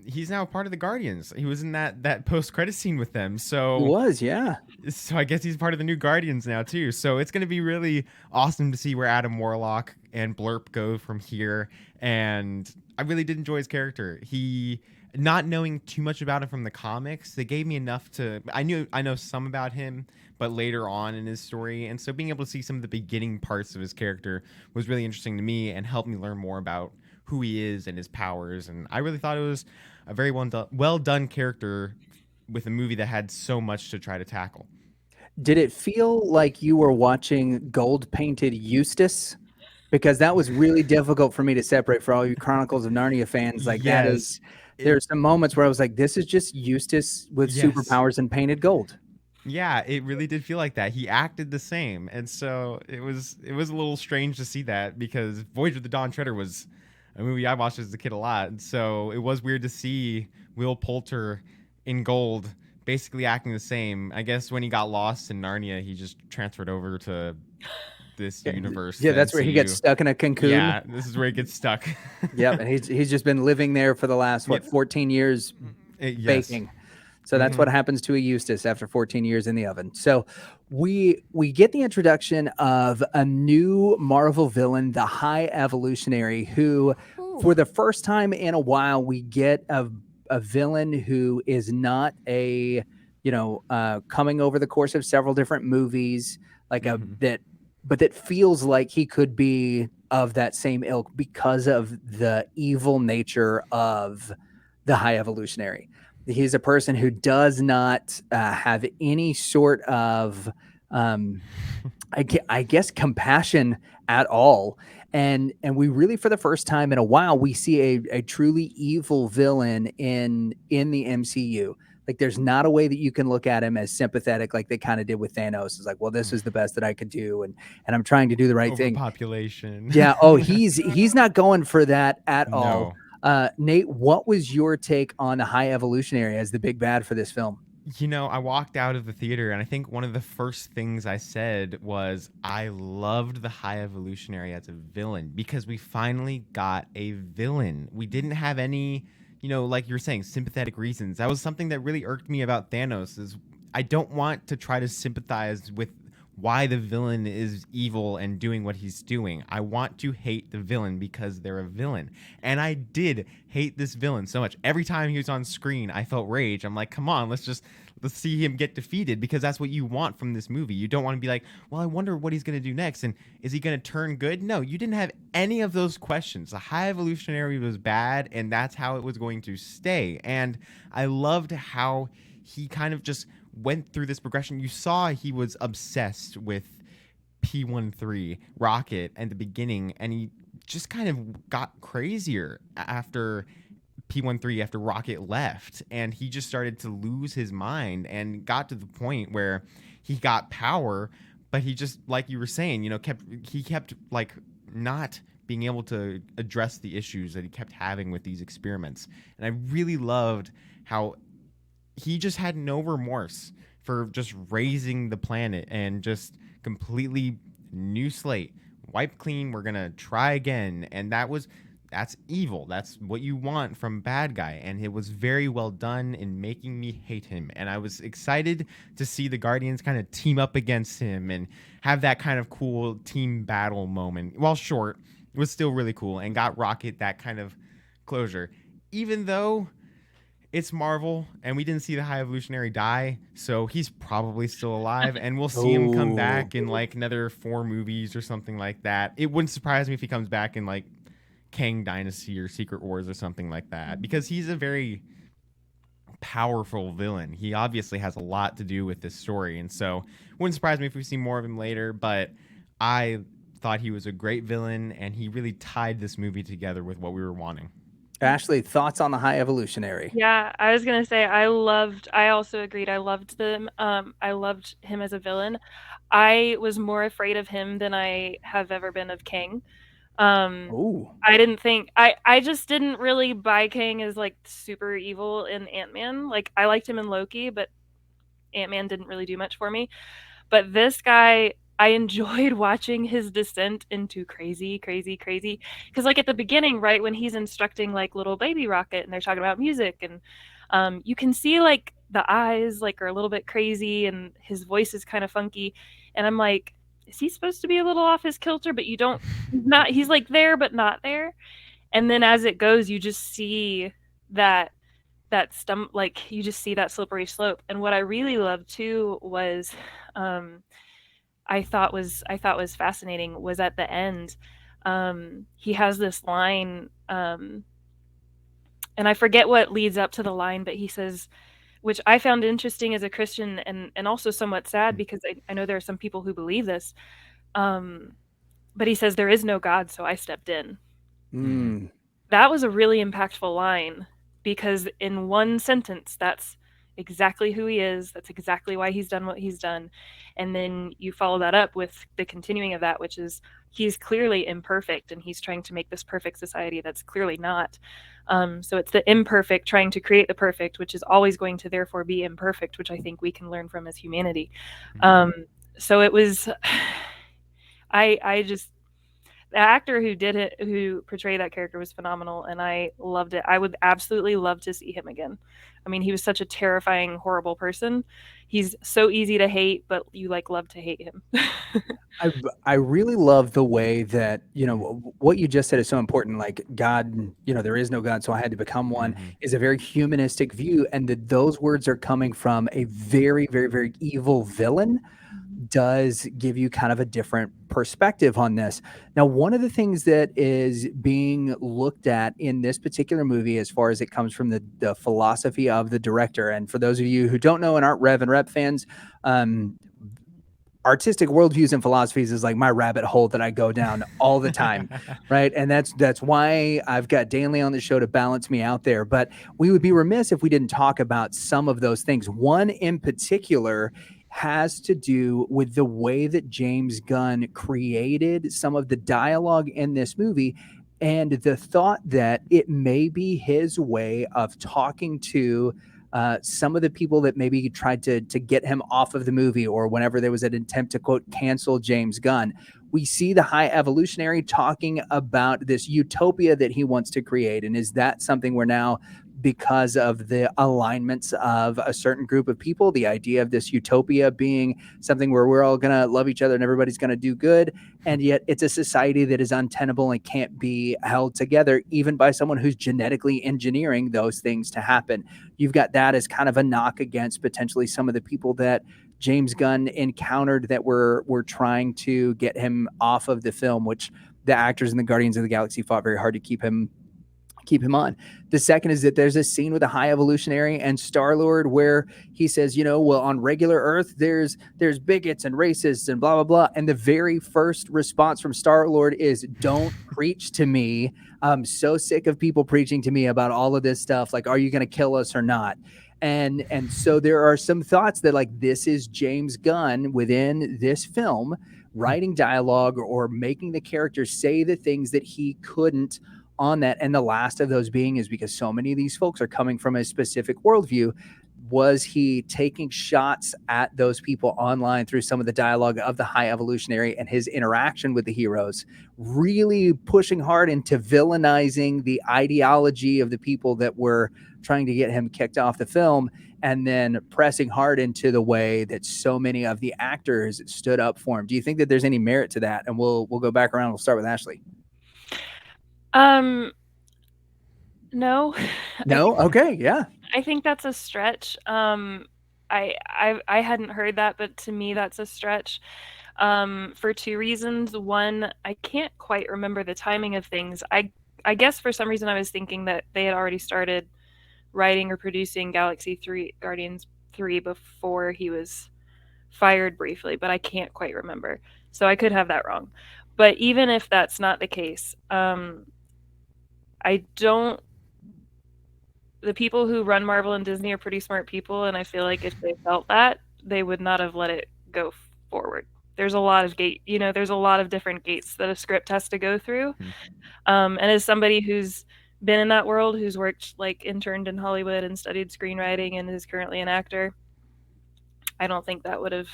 he's now a part of the Guardians. He was in that post credit scene with them. He was, yeah. So I guess he's part of the new Guardians now too. So it's going to be really awesome to see where Adam Warlock and Blurp go from here. And I really did enjoy his character. He, not knowing too much about him from the comics, they gave me enough to, I know some about him, but later on in his story. And so being able to see some of the beginning parts of his character was really interesting to me and helped me learn more about who he is and his powers. And I really thought it was a very well done character with a movie that had so much to try to tackle. Did it feel like you were watching gold painted Eustace? Because that was really difficult for me to separate for all you Chronicles of Narnia fans. Like that is, there's some moments where I was like, this is just Eustace with superpowers and painted gold. Yeah, it really did feel like that. He acted the same. And so it was a little strange to see that, because Voyage of the Dawn Treader was a movie I watched as a kid a lot. And so it was weird to see Will Poulter in gold basically acting the same. I guess when he got lost in Narnia, he just transferred over to this universe. Yeah, that's where he gets stuck in a cocoon. Yeah, this is where he gets stuck. Yep, and he's just been living there for the last 14 years baking. So that's what happens to a Eustace after 14 years in the oven. So we get the introduction of a new Marvel villain, the High Evolutionary, who for the first time in a while we get a villain who is not a, coming over the course of several different movies, like but that feels like he could be of that same ilk because of the evil nature of the High Evolutionary. He's a person who does not have any sort of, I guess, compassion at all. And we really, for the first time in a while, we see a truly evil villain in the MCU. Like, there's not a way that you can look at him as sympathetic, like they kind of did with Thanos. It's like, well, this is the best that I could do, and I'm trying to do the right thing. Overpopulation. Yeah. Oh, he's not going for that at all. Nate, what was your take on the High Evolutionary as the big bad for this film? I walked out of the theater, and I think one of the first things I said was I loved the High Evolutionary as a villain, because we finally got a villain. We didn't have any, like you were saying, sympathetic reasons. That was something that really irked me about Thanos, is I don't want to try to sympathize with why the villain is evil and doing what he's doing. I want to hate the villain because they're a villain. And I did hate this villain so much. Every time he was on screen, I felt rage. I'm like, come on, let's see him get defeated, because that's what you want from this movie. You don't want to be like, well, I wonder what he's going to do next, and is he going to turn good? No, you didn't have any of those questions. The High Evolutionary was bad, and that's how it was going to stay. And I loved how he kind of just went through this progression. You saw he was obsessed with P13 Rocket at the beginning, and he just kind of got crazier after P13, after Rocket left, and he just started to lose his mind and got to the point where he got power, but he just, like you were saying, kept like not being able to address the issues that he kept having with these experiments. And I really loved how he just had no remorse for just raising the planet and just completely new slate, wipe clean. We're going to try again. And that's evil. That's what you want from bad guy. And it was very well done in making me hate him. And I was excited to see the Guardians kind of team up against him and have that kind of cool team battle moment. While short, it was still really cool and got Rocket that kind of closure. Even though it's Marvel, and we didn't see the High Evolutionary die, so he's probably still alive, and we'll see him come back in like another 4 movies or something like that. It wouldn't surprise me if he comes back in like Kang Dynasty or Secret Wars or something like that, because he's a very powerful villain. He obviously has a lot to do with this story, and so it wouldn't surprise me if we see more of him later, but I thought he was a great villain, and he really tied this movie together with what we were wanting. Ashley, thoughts on the High Evolutionary? Yeah, I was gonna say I also agreed. I loved them. I loved him as a villain. I was more afraid of him than I have ever been of Kang. I just didn't really buy Kang as like super evil in Ant-Man. Like, I liked him in Loki, but Ant-Man didn't really do much for me. But this guy, I enjoyed watching his descent into crazy, crazy, crazy. Because like at the beginning, right when he's instructing like little baby Rocket, and they're talking about music, and you can see like the eyes like are a little bit crazy, and his voice is kind of funky, and I'm like, is he supposed to be a little off his kilter? But you don't, not he's like there but not there. And then as it goes, you just see that like you just see that slippery slope. And what I really loved too was I thought was fascinating was at the end. He has this line, and I forget what leads up to the line, but he says, which I found interesting as a Christian, and also somewhat sad because I know there are some people who believe this. But he says, "There is no God, so I stepped in." Mm. That was a really impactful line because in one sentence, that's exactly who he is. That's exactly why he's done what he's done. And then you follow that up with the continuing of that, which is he's clearly imperfect and he's trying to make this perfect society that's clearly not. So it's the imperfect trying to create the perfect, which is always going to therefore be imperfect, which I think we can learn from as humanity. So it was, I just, the actor who did it, who portrayed that character, was phenomenal, and I loved it. I would absolutely love to see him again. I mean, he was such a terrifying, horrible person. He's so easy to hate, but you like love to hate him. I really love the way that, what you just said is so important. Like God, there is no God, so I had to become one, is a very humanistic view. And that those words are coming from a very, very, very evil villain does give you kind of a different perspective on this. Now, one of the things that is being looked at in this particular movie, as far as it comes from the philosophy of the director, and for those of you who don't know and aren't Rev and Rep fans, artistic worldviews and philosophies is like my rabbit hole that I go down all the time, right? And that's why I've got Danley on the show to balance me out there. But we would be remiss if we didn't talk about some of those things. One in particular has to do with the way that James Gunn created some of the dialogue in this movie, and the thought that it may be his way of talking to some of the people that maybe tried to get him off of the movie, or whenever there was an attempt to, quote, cancel James Gunn. We see the High Evolutionary talking about this utopia that he wants to create. And is that something where now, because of the alignments of a certain group of people, the idea of this utopia being something where we're all going to love each other and everybody's going to do good, and yet it's a society that is untenable and can't be held together even by someone who's genetically engineering those things to happen? You've got that as kind of a knock against potentially some of the people that James Gunn encountered that were trying to get him off of the film, which the actors in the Guardians of the Galaxy fought very hard to keep him on. The second is that there's a scene with a High Evolutionary and Star-Lord where he says, well, on regular Earth, there's bigots and racists and blah, blah, blah. And the very first response from Star-Lord is, don't preach to me. I'm so sick of people preaching to me about all of this stuff. Like, are you going to kill us or not? And so there are some thoughts that, like, this is James Gunn within this film writing dialogue or making the characters say the things that he couldn't on that. And the last of those being is because so many of these folks are coming from a specific worldview. Was he taking shots at those people online through some of the dialogue of the High Evolutionary and his interaction with the heroes, really pushing hard into villainizing the ideology of the people that were trying to get him kicked off the film, and then pressing hard into the way that so many of the actors stood up for him? Do you think that there's any merit to that? And we'll go back around. We'll start with Ashley. No. No? Okay, yeah. I think that's a stretch. I hadn't heard that, but to me that's a stretch. For two reasons. One, I can't quite remember the timing of things. I guess for some reason I was thinking that they had already started writing or producing Guardians 3 before he was fired briefly, but I can't quite remember. So I could have that wrong. But even if that's not the case, the people who run Marvel and Disney are pretty smart people, and I feel like if they felt that, they would not have let it go forward. There's a lot of there's a lot of different gates that a script has to go through. And as somebody who's been in that world, who's worked, like, interned in Hollywood and studied screenwriting and is currently an actor, I don't think that would have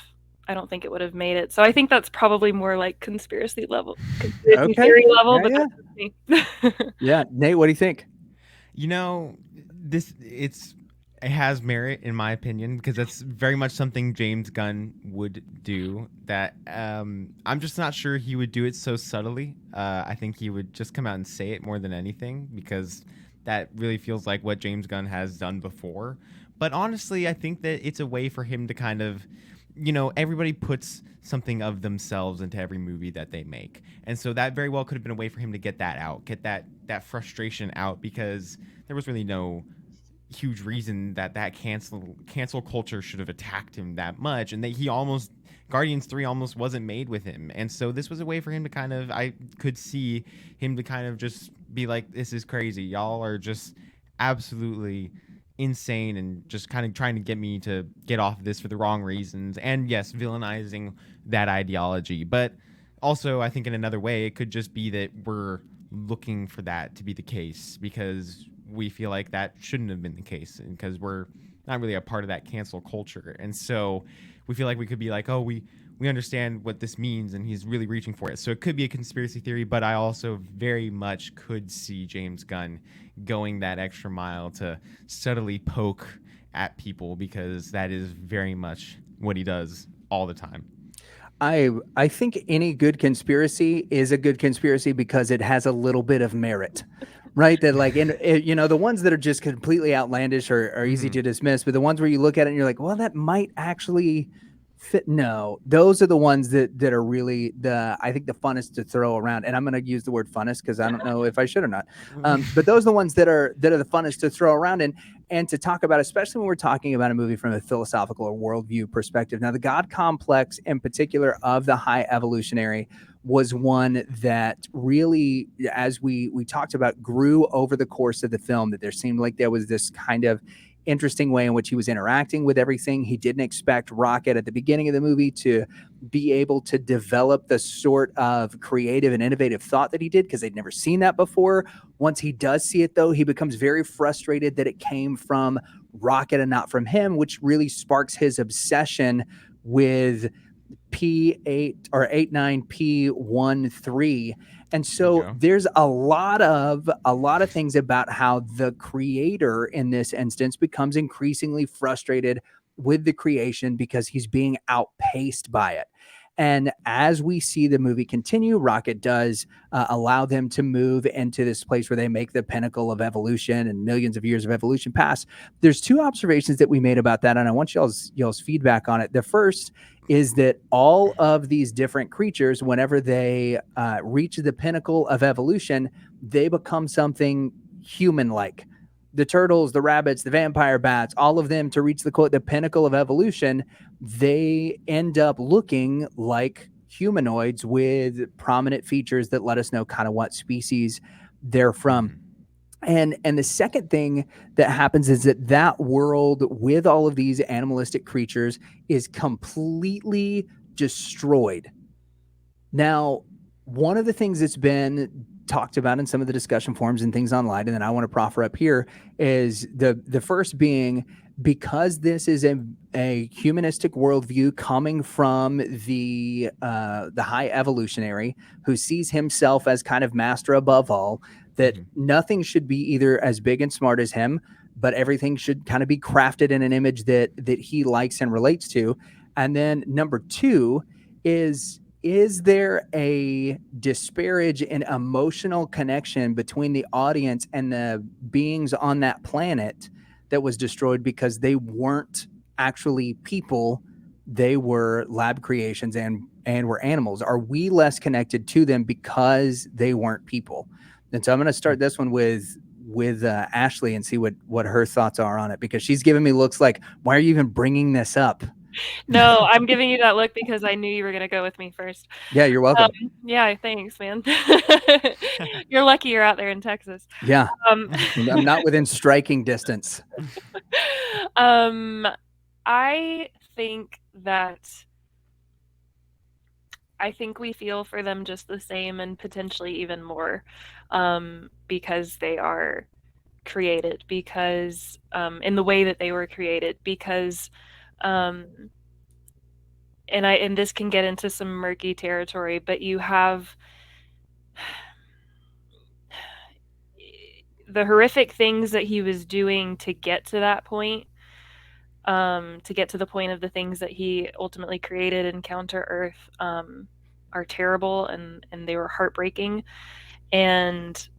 I don't think it would have made it. So I think that's probably more like conspiracy Okay. theory level, Yeah, but yeah. that's me. Yeah. Nate, what do you think? You know, it has merit in my opinion because that's very much something James Gunn would do. That I'm just not sure he would do it so subtly. I think he would just come out and say it more than anything because that really feels like what James Gunn has done before. But honestly, I think that it's a way for him to kind of, everybody puts something of themselves into every movie that they make, and so that very well could have been a way for him to get that out, get that frustration out, because there was really no huge reason that cancel culture should have attacked him that much, and that he almost Guardians 3 almost wasn't made with him. And so this was a way for him to kind of, I could see him to kind of just be like, this is crazy, y'all are just absolutely insane and just kind of trying to get me to get off of this for the wrong reasons, and yes, villainizing that ideology. But also, I think in another way it could just be that we're looking for that to be the case because we feel like that shouldn't have been the case, and because we're not really a part of that cancel culture. And so we feel like we could be like, oh, we understand what this means, and he's really reaching for it. So it could be a conspiracy theory, but I also very much could see James Gunn going that extra mile to subtly poke at people, because that is very much what he does all the time. I think any good conspiracy is a good conspiracy because it has a little bit of merit, right? That like, the ones that are just completely outlandish are easy to dismiss, but the ones where you look at it and you're like, well, that might actually fit. No, those are the ones that are really I think the funnest to throw around. And I'm going to use the word funnest because I don't know if I should or not. But those are the ones that are the funnest to throw around and to talk about, especially when we're talking about a movie from a philosophical or worldview perspective. Now, the God complex in particular of the High Evolutionary was one that really, as we talked about, grew over the course of the film, that there seemed like there was this kind of interesting way in which he was interacting with everything. He didn't expect Rocket at the beginning of the movie to be able to develop the sort of creative and innovative thought that he did, because they'd never seen that before. Once he does see it, though, he becomes very frustrated that it came from Rocket and not from him, which really sparks his obsession with P8 or 89P13. And so there's a lot of things about how the creator in this instance becomes increasingly frustrated with the creation because he's being outpaced by it. And as we see the movie continue, Rocket does allow them to move into this place where they make the pinnacle of evolution and millions of years of evolution pass. There's two observations that we made about that, and I want y'all's feedback on it. The first is that all of these different creatures, whenever they reach the pinnacle of evolution, they become something human-like. The turtles, the rabbits, the vampire bats, all of them, to reach the pinnacle of evolution, they end up looking like humanoids with prominent features that let us know kind of what species they're from. And the second thing that happens is that world with all of these animalistic creatures is completely destroyed. Now, one of the things that's been talked about in some of the discussion forums and things online, and then I want to proffer up here, is the first being, because this is a humanistic worldview coming from the High Evolutionary, who sees himself as kind of master above all, that nothing should be either as big and smart as him, but everything should kind of be crafted in an image that he likes and relates to. And then number two is there a disparage in emotional connection between the audience and the beings on that planet that was destroyed because they weren't actually people, they were lab creations and were animals? Are we less connected to them because they weren't people? And so I'm going to start this one with Ashley and see what her thoughts are on it, because she's giving me looks like, why are you even bringing this up? No, I'm giving you that look because I knew you were going to go with me first. Yeah, you're welcome. Yeah, thanks, man. You're lucky you're out there in Texas. Yeah, I'm not within striking distance. I think we feel for them just the same, and potentially even more, because they are created, because in the way that they were created, because and this can get into some murky territory, but you have the horrific things that he was doing to get to that point, to get to the point of the things that he ultimately created in Counter Earth, are terrible, and they were heartbreaking, and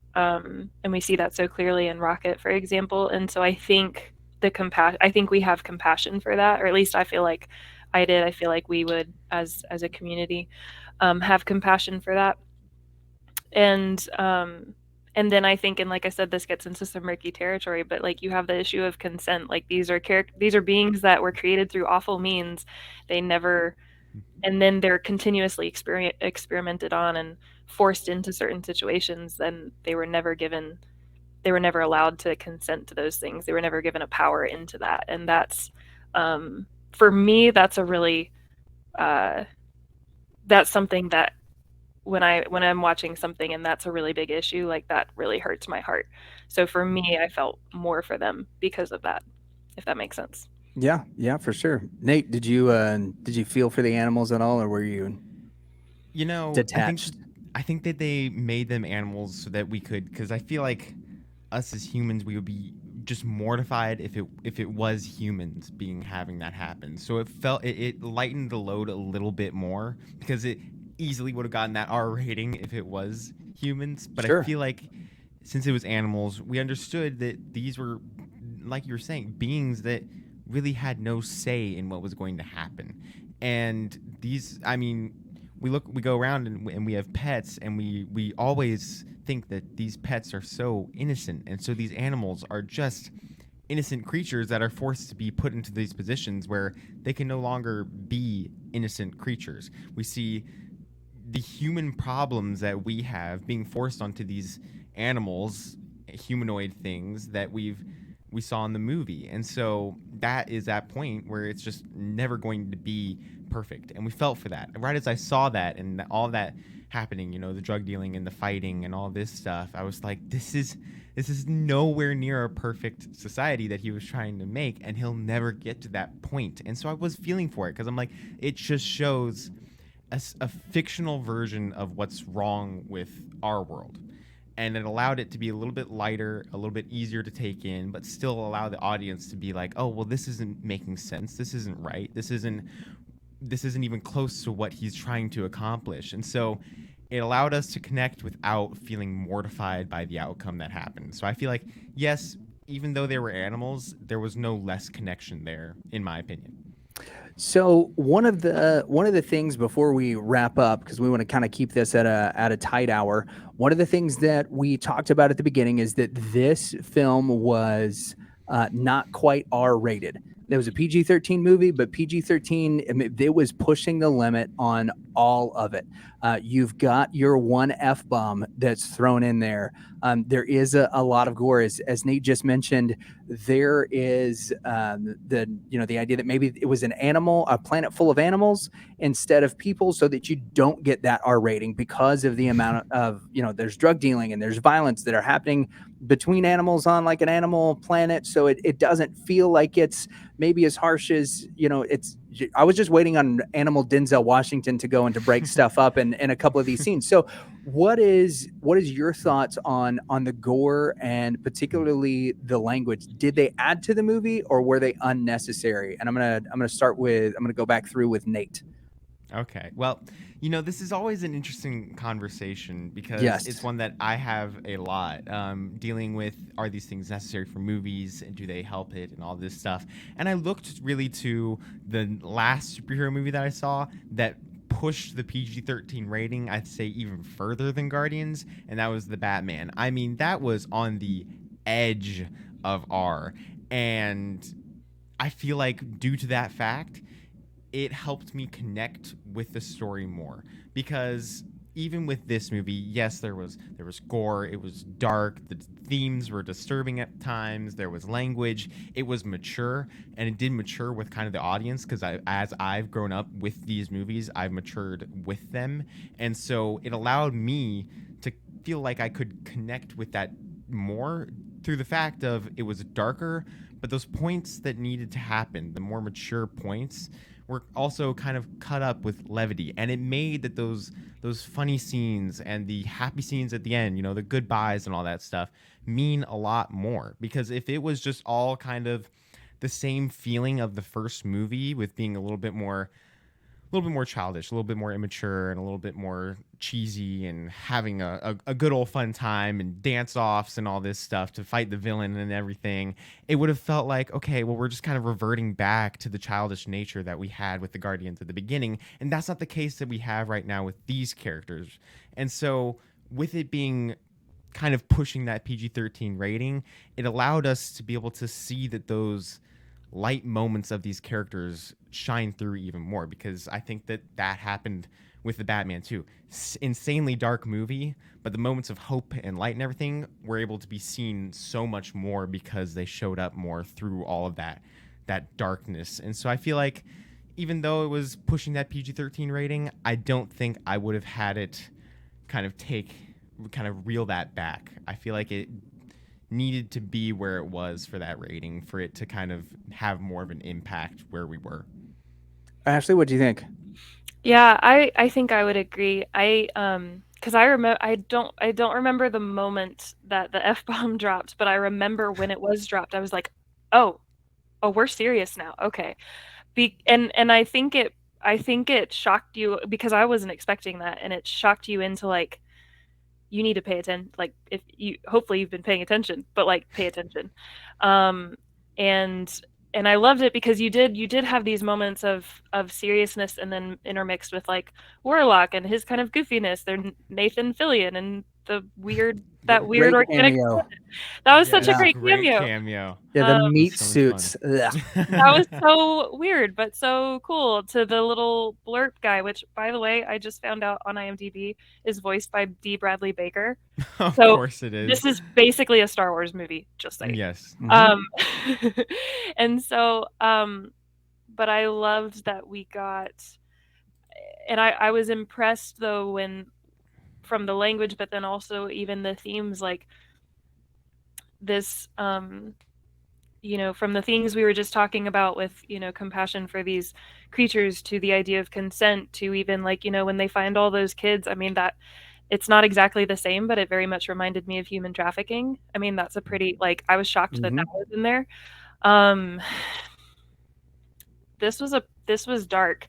we see that so clearly in Rocket, for example. And so I think I think we have compassion for that, or at least I feel like I did. I feel like we would, as a community, have compassion for that. And then I think, and like I said, this gets into some murky territory, but like you have the issue of consent. Like these are beings that were created through awful means. They never, and then they're continuously experimented on and forced into certain situations. Then they were never allowed to consent to those things. They were never given a power into that. And that's, for me, that's a really, that's something that when I'm watching something and that's a really big issue, like that really hurts my heart. So for me, I felt more for them because of that, if that makes sense. Yeah, for sure. Nate, did you feel for the animals at all, or were you detached? I think that they made them animals so that we could, because I feel like us as humans, we would be just mortified if it was humans having that happen. So it lightened the load a little bit more, because it easily would have gotten that R rating if it was humans. But Sure. I feel like since it was animals, we understood that these were, like you were saying, beings that really had no say in what was going to happen. And these, I mean, we go around and we have pets, and we always think that these pets are so innocent, and so these animals are just innocent creatures that are forced to be put into these positions where they can no longer be innocent creatures. We see the human problems that we have being forced onto these animals, humanoid things that we saw in the movie. And so that is that point where it's just never going to be perfect. And we felt for that. Right as I saw that and all that happening, the drug dealing and the fighting and all this stuff, I was like, this is nowhere near a perfect society that he was trying to make, and he'll never get to that point. And so I was feeling for it, because I'm like, it just shows a fictional version of what's wrong with our world. And it allowed it to be a little bit lighter, a little bit easier to take in, but still allow the audience to be like, oh, well, this isn't making sense. This isn't right. This isn't even close to what he's trying to accomplish. And so it allowed us to connect without feeling mortified by the outcome that happened. So I feel like, yes, even though they were animals, there was no less connection there, in my opinion. So one of the things before we wrap up, because we want to kind of keep this at a tight hour, one of the things that we talked about at the beginning is that this film was not quite R rated. It was a PG-13 movie, but PG-13, it was pushing the limit on all of it. You've got your one F-bomb that's thrown in there. There is a lot of gore, as Nate just mentioned. There is the idea that maybe it was a planet full of animals instead of people, so that you don't get that R rating because of the amount of there's drug dealing and there's violence that are happening between animals on like an animal planet. So it doesn't feel like it's maybe as harsh as it's. I was just waiting on animal Denzel Washington to go and to break stuff up in a couple of these scenes. So what is your thoughts on the gore and particularly the language? Did they add to the movie or were they unnecessary? And I'm gonna go back through with Nate. Okay. Well, this is always an interesting conversation, because Yes. it's one that I have a lot, dealing with, are these things necessary for movies and do they help it and all this stuff. And I looked really to the last superhero movie that I saw that pushed the PG-13 rating, I'd say, even further than Guardians, and that was the Batman. I mean, that was on the edge of R. And I feel like due to that fact, it helped me connect with the story more, because even with this movie, yes, there was gore, it was dark, the themes were disturbing at times, there was language, it was mature, and it did mature with kind of the audience, because as I've grown up with these movies, I've matured with them, and so it allowed me to feel like I could connect with that more through the fact of it was darker, but those points that needed to happen, the more mature points, were also kind of cut up with levity, and it made that those funny scenes and the happy scenes at the end, you know, the goodbyes and all that stuff, mean a lot more. Because if it was just all kind of the same feeling of the first movie, with being a little bit more childish, a little bit more immature, and a little bit more cheesy, and having a good old fun time and dance offs and all this stuff to fight the villain and everything, it would have felt like, okay, well, we're just kind of reverting back to the childish nature that we had with the Guardians at the beginning. And that's not the case that we have right now with these characters. And so with it being kind of pushing that PG-13 rating, it allowed us to be able to see that those light moments of these characters shine through even more, because I think that happened with the Batman too. Insanely dark movie, but the moments of hope and light and everything were able to be seen so much more because they showed up more through all of that darkness. And so I feel like even though it was pushing that PG-13 rating, I don't think I would have had it kind of reel that back. I feel like it needed to be where it was for that rating, for it to kind of have more of an impact where we were. Ashley, what do you think? Yeah, I think I would agree. Because I don't remember the moment that the F-bomb dropped, but I remember when it was dropped. I was like, oh, we're serious now. Okay. And I think it shocked you, because I wasn't expecting that, and it shocked you into like, you need to pay attention. Like, if you, hopefully you've been paying attention, but like, pay attention. And I loved it because you did have these moments of seriousness, and then intermixed with like Warlock and his kind of goofiness. They're Nathan Fillion and the weird Great organic. cameo. That was such a great cameo. Yeah, the meat so much suits. That was so weird, but so cool. To the little blurb guy, which, by the way, I just found out on IMDb is voiced by D. Bradley Baker. Of So course it is. this is basically a Star Wars movie, just saying. Yes. And so, but I loved that we got, and I was impressed though from the language, but then also even the themes, like this, you know, from the things we were just talking about with, you know, compassion for these creatures, to the idea of consent, to even like, you know, when they find all those kids. I mean, that it's not exactly the same, but it very much reminded me of human trafficking. I mean, that's a pretty, like, I was shocked that was in there. This was dark,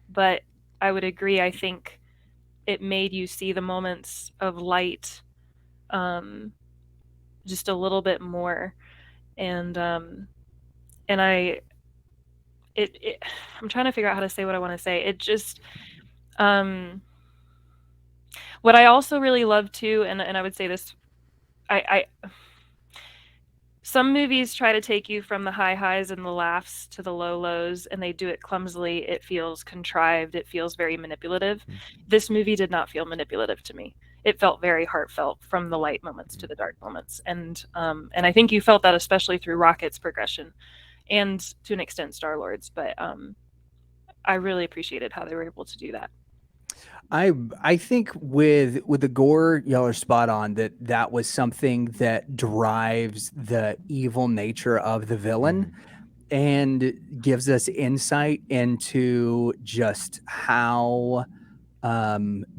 but I would agree. I think it made you see the moments of light just a little bit more. And I'm trying to figure out how to say what I want to say. It just, what I also really love too, and I would say this, some movies try to take you from the high highs and the laughs to the low lows, and they do it clumsily. It feels contrived. It feels very manipulative. This movie did not feel manipulative to me. It felt very heartfelt, from the light moments to the dark moments. And I think you felt that especially through Rocket's progression, and to an extent Star-Lord's. But I really appreciated how they were able to do that. I think with the gore, y'all are spot on that was something that drives the evil nature of the villain and gives us insight into just how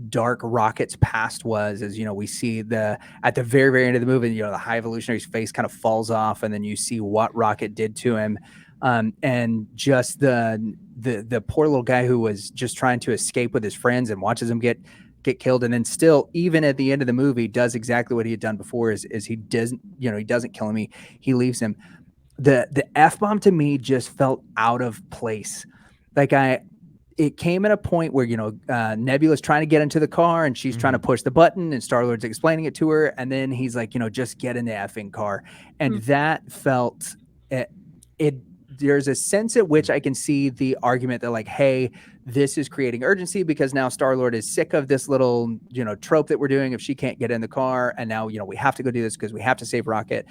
dark Rocket's past was. As you know, we see at the very, very end of the movie, you know, the High Evolutionary's face kind of falls off, and then you see what Rocket did to him. And just the poor little guy who was just trying to escape with his friends and watches him get killed, and then still, even at the end of the movie, does exactly what he had done before. Is he doesn't kill him, he leaves him. The F-bomb to me just felt out of place. Like it came at a point where, you know, Nebula's trying to get into the car, and she's trying to push the button, and Star-Lord's explaining it to her, and then he's like, you know, just get in the effing car. And that felt it. There's a sense at which I can see the argument that, like, hey, this is creating urgency because now Star-Lord is sick of this little, you know, trope that we're doing if she can't get in the car, and now, you know, we have to go do this because we have to save Rocket.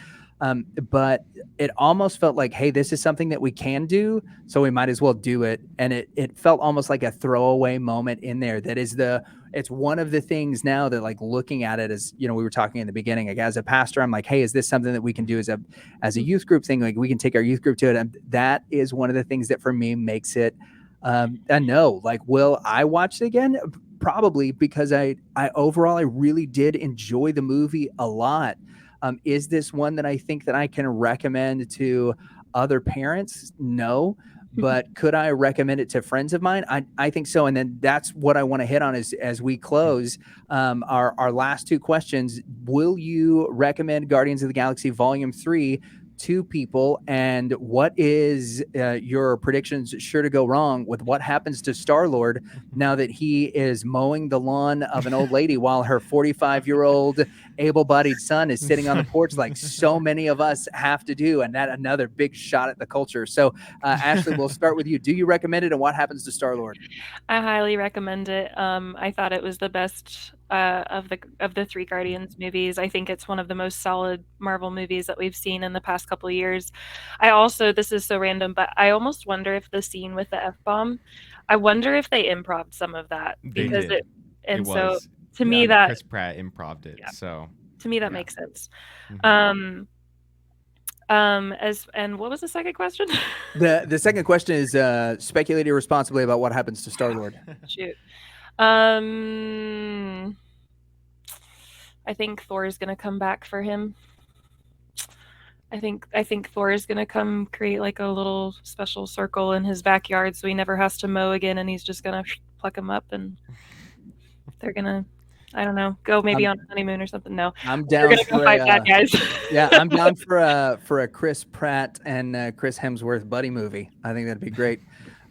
But it almost felt like, hey, this is something that we can do, so we might as well do it. And it felt almost like a throwaway moment in there. That is it's one of the things now that, like, looking at it, as you know, we were talking in the beginning, like, as a pastor, I'm like, hey, is this something that we can do as a youth group thing? Like, we can take our youth group to it. And that is one of the things that for me makes it And no, like, will I watch it again? Probably, because I overall I really did enjoy the movie a lot. Is this one that I think that I can recommend to other parents? No. But could I recommend it to friends of mine? I think so. And then that's what I want to hit on as we close our last two questions. Will you recommend Guardians of the Galaxy Volume 3 to people, and what is your predictions sure to go wrong with what happens to Star-Lord now that he is mowing the lawn of an old lady while her 45-year-old able-bodied son is sitting on the porch, like so many of us have to do, and that another big shot at the culture. So Ashley, we'll start with you. Do you recommend it, and what happens to Star-Lord? I highly recommend it. I thought it was the best of the three Guardians movies. I think it's one of the most solid Marvel movies that we've seen in the past couple of years. I also, this is so random, but I almost wonder if the scene with the F-bomb, I wonder if they improv'd some of that, They because did. and It so was. to me that Chris Pratt improv'd it. Yeah. So to me that yeah. makes sense. Mhm. And what was the second question? The second question is speculate irresponsibly about what happens to Star-Lord. Shoot. I think Thor is gonna come back for him. I think Thor is gonna come create like a little special circle in his backyard, so he never has to mow again, and he's just gonna pluck him up, and they're gonna, I don't know, go maybe on a honeymoon or something. No, I'm they're down gonna go for fight bad guys. yeah, I'm down for a Chris Pratt and Chris Hemsworth buddy movie. I think that'd be great.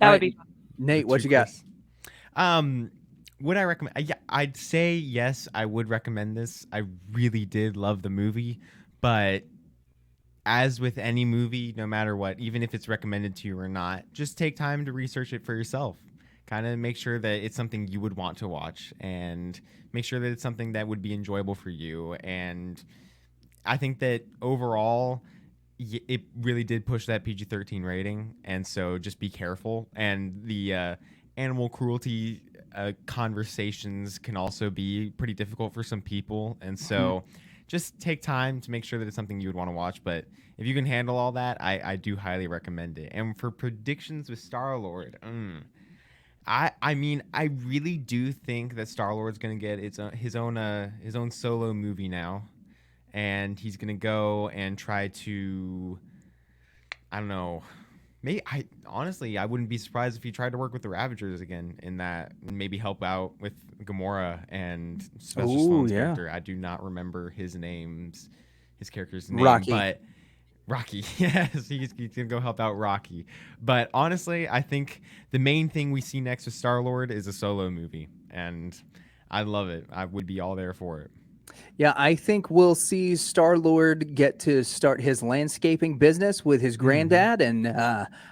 That All would right, be fun. Nate, The what two you got? Chris. Would I recommend? Yeah, I'd say yes. I would recommend this. I really did love the movie, but as with any movie, no matter what, even if it's recommended to you or not, just take time to research it for yourself. Kind of make sure that it's something you would want to watch, and make sure that it's something that would be enjoyable for you. And I think that overall, it really did push that PG-13 rating, and so just be careful. And the animal cruelty conversations can also be pretty difficult for some people, and so just take time to make sure that it's something you would want to watch. But if you can handle all that, I do highly recommend it. And for predictions with Star-Lord, I mean, I really do think that Star-Lord's gonna get his own solo movie now, and he's gonna go and try to, I don't know, honestly I wouldn't be surprised if he tried to work with the Ravagers again in that, and maybe help out with Gamora and Sylvester Ooh, Stallone's yeah. character. I do not remember his character's name, Rocky. but Rocky. Yes, he's gonna go help out Rocky. But honestly, I think the main thing we see next with Star-Lord is a solo movie, and I love it. I would be all there for it. Yeah, I think we'll see Star-Lord get to start his landscaping business with his granddad, and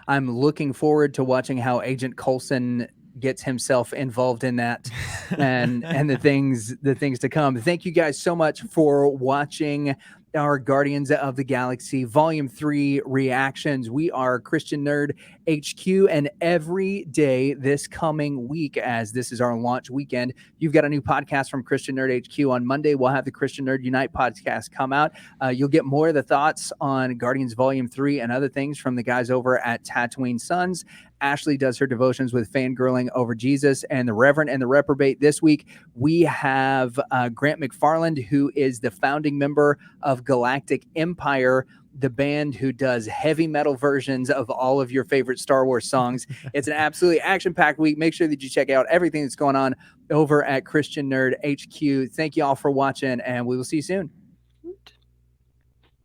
I'm looking forward to watching how Agent Coulson gets himself involved in that, and the things to come. Thank you guys so much for watching our Guardians of the Galaxy Volume 3 reactions. We are Christian Nerd HQ, and every day this coming week, as this is our launch weekend, you've got a new podcast from Christian Nerd HQ. On Monday, we'll have the Christian Nerd Unite podcast come out. You'll get more of the thoughts on Guardians Volume 3 and other things from the guys over at Tatooine Sons. Ashley does her devotions with fangirling over Jesus and the Reverend and the Reprobate. This week, we have Grant McFarland, who is the founding member of Galactic Empire, the band who does heavy metal versions of all of your favorite Star Wars songs. It's an absolutely action-packed week. Make sure that you check out everything that's going on over at Christian Nerd HQ. Thank you all for watching, and we will see you soon.